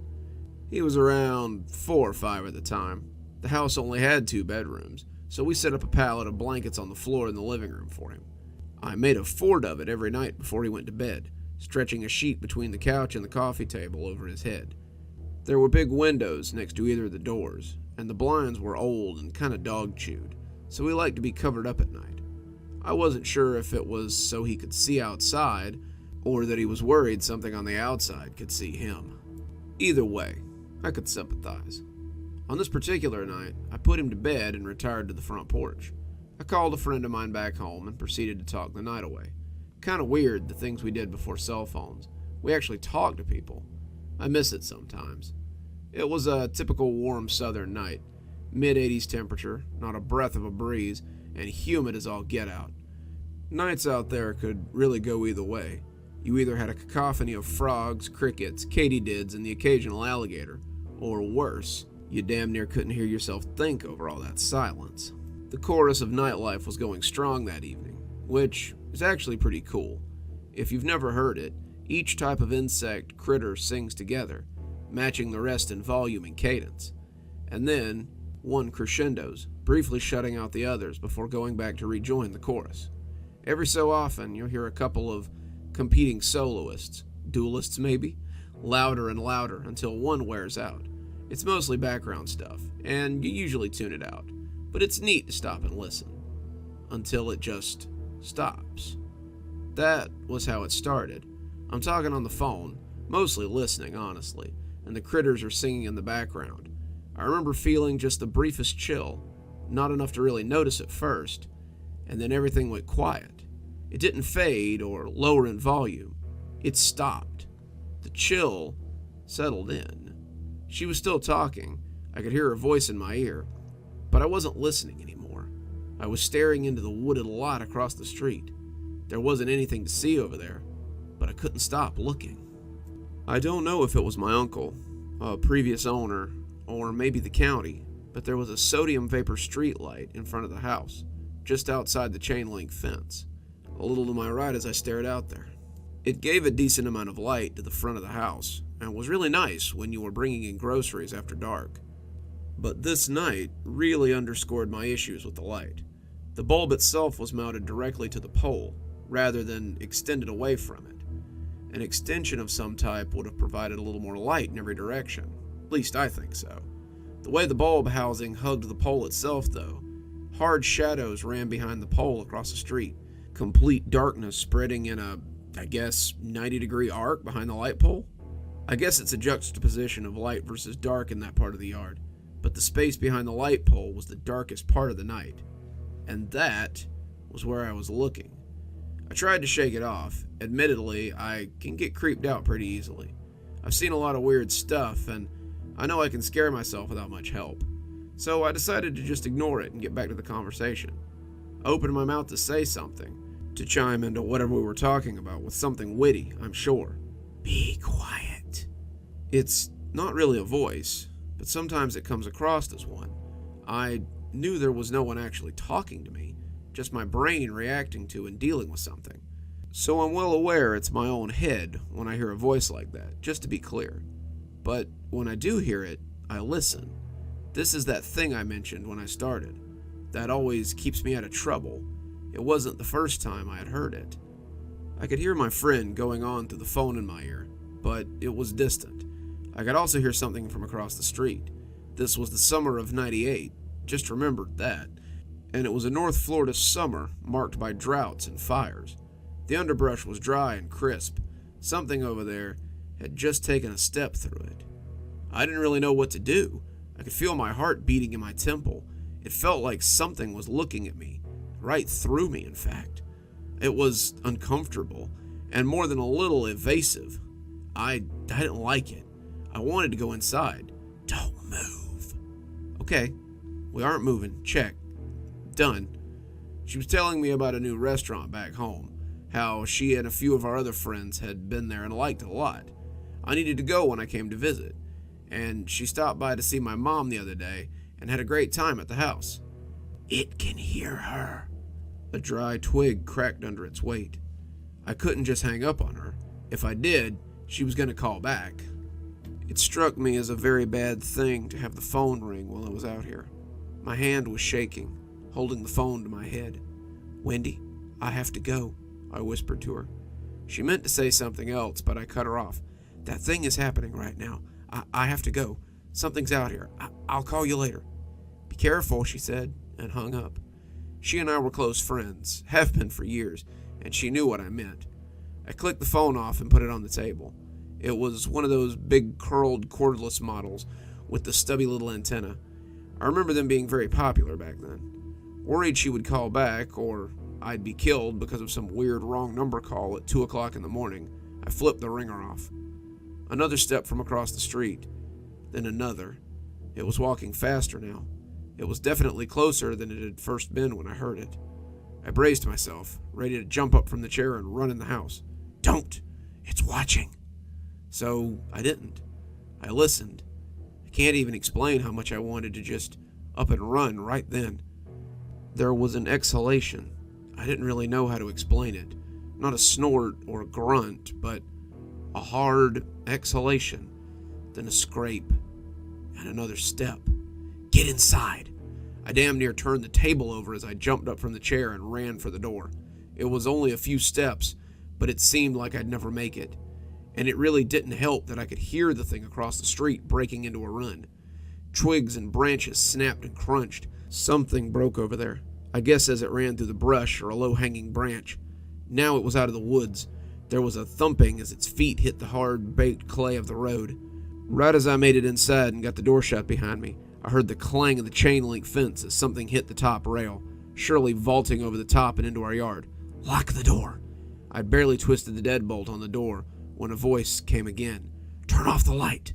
He was around 4 or 5 at the time. The house only had 2 bedrooms, so we set up a pallet of blankets on the floor in the living room for him. I made a fort of it every night before he went to bed, stretching a sheet between the couch and the coffee table over his head. There were big windows next to either of the doors, and the blinds were old and kind of dog-chewed, so we liked to be covered up at night. I wasn't sure if it was so he could see outside, or that he was worried something on the outside could see him. Either way, I could sympathize. On this particular night, I put him to bed and retired to the front porch. I called a friend of mine back home and proceeded to talk the night away. Kind of weird, the things we did before cell phones. We actually talked to people. I miss it sometimes. It was a typical warm southern night. Mid-80s temperature, not a breath of a breeze, and humid as all get out. Nights out there could really go either way. You either had a cacophony of frogs, crickets, katydids, and the occasional alligator, or worse, you damn near couldn't hear yourself think over all that silence. The chorus of nightlife was going strong that evening, which is actually pretty cool. If you've never heard it, each type of insect, critter sings together, matching the rest in volume and cadence. And then, one crescendos, briefly shutting out the others before going back to rejoin the chorus. Every so often, you'll hear a couple of competing soloists, duelists maybe, louder and louder until one wears out. It's mostly background stuff, and you usually tune it out, but it's neat to stop and listen. Until it just stops. That was how it started. I'm talking on the phone, mostly listening, honestly, and the critters are singing in the background. I remember feeling just the briefest chill, not enough to really notice at first, and then everything went quiet. It didn't fade or lower in volume. It stopped. The chill settled in. She was still talking. I could hear her voice in my ear, but I wasn't listening anymore. I was staring into the wooded lot across the street. There wasn't anything to see over there, but I couldn't stop looking. I don't know if it was my uncle, a previous owner, or maybe the county, but there was a sodium vapor street light in front of the house, just outside the chain-link fence, a little to my right as I stared out there. It gave a decent amount of light to the front of the house, and was really nice when you were bringing in groceries after dark. But this night really underscored my issues with the light. The bulb itself was mounted directly to the pole, rather than extended away from it. An extension of some type would have provided a little more light in every direction. At least I think so. The way the bulb housing hugged the pole itself, though, hard shadows ran behind the pole across the street, complete darkness spreading in a, 90-degree arc behind the light pole. I guess it's a juxtaposition of light versus dark in that part of the yard, but the space behind the light pole was the darkest part of the night, and that was where I was looking. I tried to shake it off. Admittedly, I can get creeped out pretty easily. I've seen a lot of weird stuff, and I know I can scare myself without much help. So I decided to just ignore it and get back to the conversation. I opened my mouth to say something, to chime into whatever we were talking about with something witty, I'm sure. Be quiet. It's not really a voice, but sometimes it comes across as one. I knew there was no one actually talking to me, just my brain reacting to and dealing with something. So I'm well aware it's my own head when I hear a voice like that, just to be clear. But when I do hear it, I listen. This is that thing I mentioned when I started. That always keeps me out of trouble. It wasn't the first time I had heard it. I could hear my friend going on through the phone in my ear, but it was distant. I could also hear something from across the street. This was the summer of '98, just remembered that. And it was a North Florida summer marked by droughts and fires. The underbrush was dry and crisp. Something over there had just taken a step through it. I didn't really know what to do. I could feel my heart beating in my temple. It felt like something was looking at me, right through me, in fact. It was uncomfortable, and more than a little evasive. I didn't like it. I wanted to go inside. Don't move. Okay, we aren't moving. Check. Done. She was telling me about a new restaurant back home, how she and a few of our other friends had been there and liked it a lot. I needed to go when I came to visit, and she stopped by to see my mom the other day and had a great time at the house. It can hear her. A dry twig cracked under its weight. I couldn't just hang up on her. If I did, she was going to call back. It struck me as a very bad thing to have the phone ring while I was out here. My hand was shaking, holding the phone to my head. Wendy, I have to go, I whispered to her. She meant to say something else, but I cut her off. That thing is happening right now. I have to go. Something's out here. I'll call you later. Be careful, she said, and hung up. She and I were close friends, have been for years, and she knew what I meant. I clicked the phone off and put it on the table. It was one of those big curled cordless models with the stubby little antenna. I remember them being very popular back then. Worried she would call back, or I'd be killed because of some weird wrong number call at 2 o'clock in the morning, I flipped the ringer off. Another step from across the street. Then another. It was walking faster now. It was definitely closer than it had first been when I heard it. I braced myself, ready to jump up from the chair and run in the house. Don't! It's watching! So I didn't. I listened. I can't even explain how much I wanted to just up and run right then. There was an exhalation. I didn't really know how to explain it. Not a snort or a grunt, but a hard exhalation, then a scrape, and another step. Get inside! I damn near turned the table over as I jumped up from the chair and ran for the door. It was only a few steps, but it seemed like I'd never make it. And it really didn't help that I could hear the thing across the street breaking into a run. Twigs and branches snapped and crunched. Something broke over there, I guess as it ran through the brush or a low-hanging branch. Now it was out of the woods. There was a thumping as its feet hit the hard, baked clay of the road. Right as I made it inside and got the door shut behind me, I heard the clang of the chain-link fence as something hit the top rail, surely vaulting over the top and into our yard. Lock the door. I'd barely twisted the deadbolt on the door when a voice came again. Turn off the light.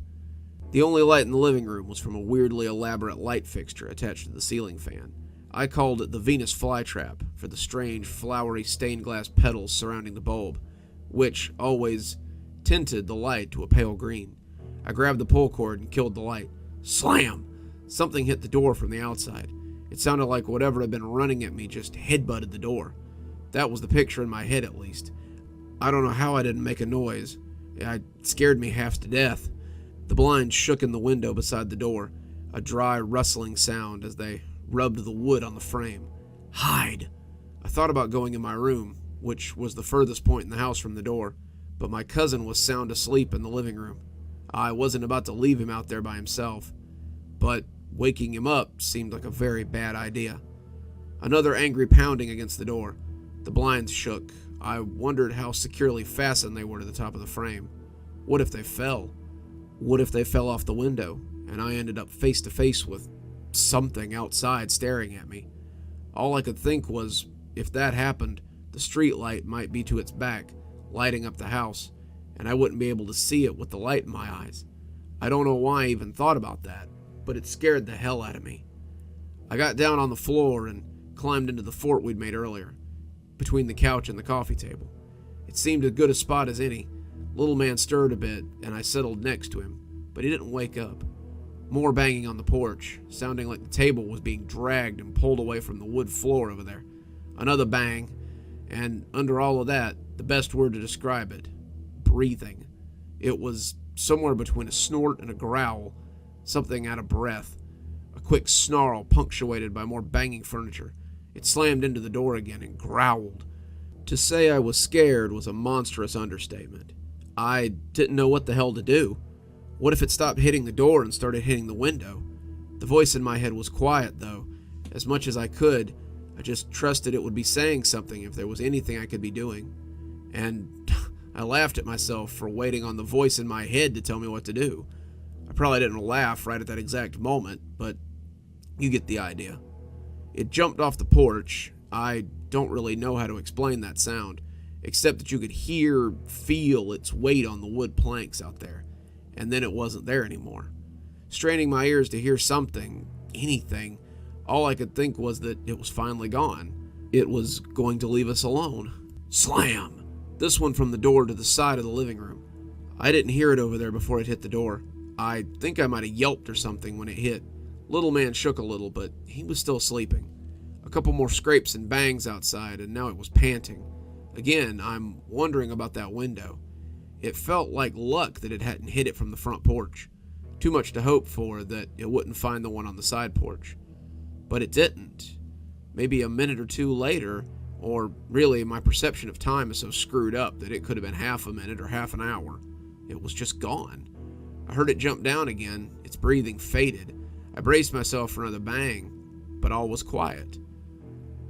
The only light in the living room was from a weirdly elaborate light fixture attached to the ceiling fan. I called it the Venus flytrap for the strange, flowery stained glass petals surrounding the bulb, which always tinted the light to a pale green. I grabbed the pull cord and killed the light. Slam! Something hit the door from the outside. It sounded like whatever had been running at me just headbutted the door. That was the picture in my head, at least. I don't know how I didn't make a noise. It scared me half to death. The blinds shook in the window beside the door, a dry, rustling sound as they rubbed the wood on the frame. Hide! I thought about going in my room, which was the furthest point in the house from the door, but my cousin was sound asleep in the living room. I wasn't about to leave him out there by himself, but waking him up seemed like a very bad idea. Another angry pounding against the door. The blinds shook. I wondered how securely fastened they were to the top of the frame. What if they fell? What if they fell off the window, and I ended up face to face with something outside staring at me? All I could think was, if that happened, the street light might be to its back, lighting up the house, and I wouldn't be able to see it with the light in my eyes. I don't know why I even thought about that, but it scared the hell out of me. I got down on the floor and climbed into the fort we'd made earlier, between the couch and the coffee table. It seemed as good a spot as any. Little man stirred a bit, and I settled next to him, but he didn't wake up. More banging on the porch, sounding like the table was being dragged and pulled away from the wood floor over there. Another bang, and under all of that, the best word to describe it, breathing. It was somewhere between a snort and a growl, something out of breath. A quick snarl punctuated by more banging furniture. It slammed into the door again and growled. To say I was scared was a monstrous understatement. I didn't know what the hell to do. What if it stopped hitting the door and started hitting the window? The voice in my head was quiet, though. As much as I could, I just trusted it would be saying something if there was anything I could be doing. And I laughed at myself for waiting on the voice in my head to tell me what to do. I probably didn't laugh right at that exact moment, but you get the idea. It jumped off the porch. I don't really know how to explain that sound, except that you could feel its weight on the wood planks out there, and then it wasn't there anymore. Straining my ears to hear something, anything, all I could think was that it was finally gone. It was going to leave us alone. Slam! This one from the door to the side of the living room. I didn't hear it over there before it hit the door. I think I might have yelped or something when it hit. Little man shook a little, but he was still sleeping. A couple more scrapes and bangs outside, and now it was panting. Again, I'm wondering about that window. It felt like luck that it hadn't hit it from the front porch. Too much to hope for that it wouldn't find the one on the side porch. But it didn't. Maybe a minute or two later, or really my perception of time is so screwed up that it could have been half a minute or half an hour. It was just gone. I heard it jump down again. Its breathing faded. I braced myself for another bang, but all was quiet.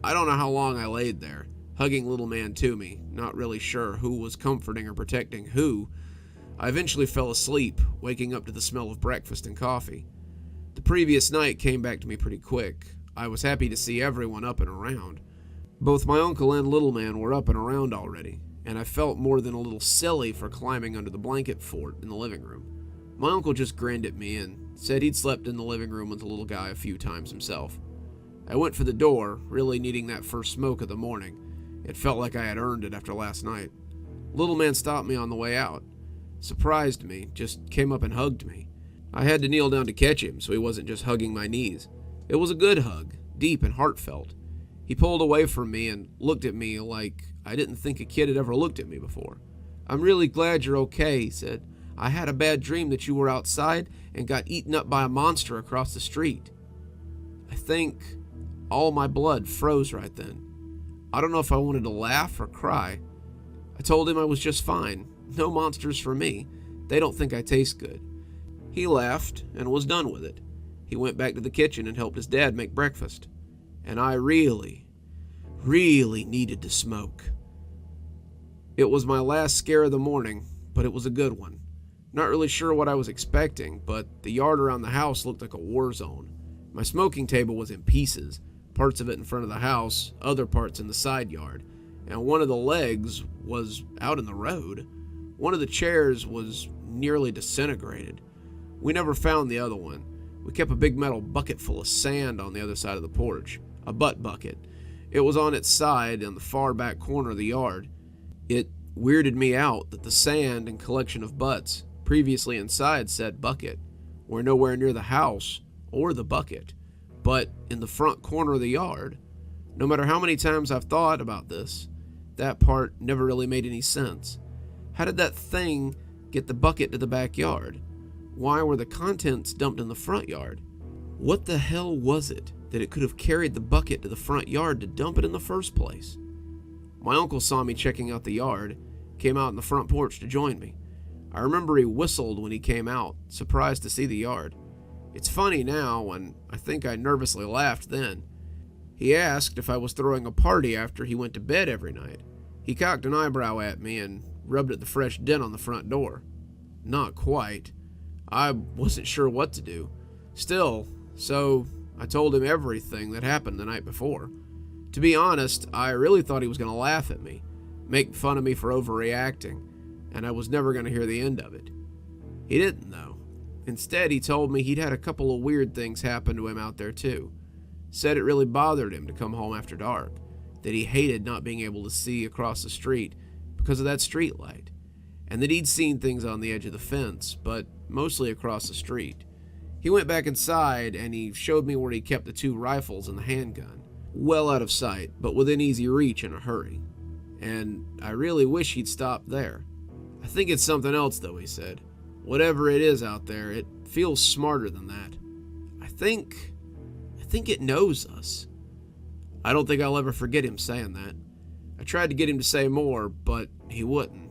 I don't know how long I laid there, hugging little man to me, not really sure who was comforting or protecting who. I eventually fell asleep, waking up to the smell of breakfast and coffee. The previous night came back to me pretty quick. I was happy to see everyone up and around. Both my uncle and little man were up and around already, and I felt more than a little silly for climbing under the blanket fort in the living room. My uncle just grinned at me and said he'd slept in the living room with the little guy a few times himself. I went for the door, really needing that first smoke of the morning. It felt like I had earned it after last night. Little man stopped me on the way out. Surprised me, just came up and hugged me. I had to kneel down to catch him so he wasn't just hugging my knees. It was a good hug, deep and heartfelt. He pulled away from me and looked at me like I didn't think a kid had ever looked at me before. "I'm really glad you're okay," he said. "I had a bad dream that you were outside and got eaten up by a monster across the street." I think all my blood froze right then. I don't know if I wanted to laugh or cry. I told him I was just fine. No monsters for me. They don't think I taste good. He laughed and was done with it. He went back to the kitchen and helped his dad make breakfast. And I really needed to smoke. It was my last scare of the morning, but it was a good one. Not really sure what I was expecting, but the yard around the house looked like a war zone. My smoking table was in pieces, parts of it in front of the house, other parts in the side yard, and one of the legs was out in the road. One of the chairs was nearly disintegrated. We never found the other one. We kept a big metal bucket full of sand on the other side of the porch, a butt bucket. It was on its side in the far back corner of the yard. It weirded me out that the sand and collection of butts previously inside said bucket were nowhere near the house or the bucket, but in the front corner of the yard. No matter how many times I've thought about this, that part never really made any sense. How did that thing get the bucket to the backyard? Why were the contents dumped in the front yard? What the hell was it that it could have carried the bucket to the front yard to dump it in the first place? My uncle saw me checking out the yard, came out in the front porch to join me. I remember he whistled when he came out, surprised to see the yard. It's funny now, and I think I nervously laughed then. He asked if I was throwing a party after he went to bed every night. He cocked an eyebrow at me and rubbed at the fresh dent on the front door. Not quite. I wasn't sure what to do. Still, so I told him everything that happened the night before. To be honest, I really thought he was going to laugh at me, make fun of me for overreacting, and I was never going to hear the end of it. He didn't, though. Instead, he told me he'd had a couple of weird things happen to him out there too. Said it really bothered him to come home after dark, that he hated not being able to see across the street because of that street light, and that he'd seen things on the edge of the fence, but mostly across the street. He went back inside and he showed me where he kept the 2 rifles and the handgun, well out of sight, but within easy reach in a hurry. And I really wish he'd stopped there. I think it's something else though, he said. Whatever it is out there, it feels smarter than that. I think it knows us. I don't think I'll ever forget him saying that. I tried to get him to say more, but he wouldn't.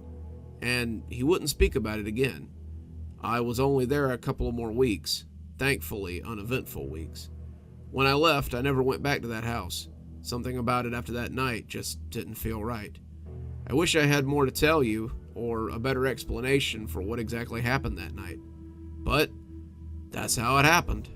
And he wouldn't speak about it again. I was only there a couple of more weeks, thankfully uneventful weeks. When I left, I never went back to that house. Something about it after that night just didn't feel right. I wish I had more to tell you, or a better explanation for what exactly happened that night. But that's how it happened.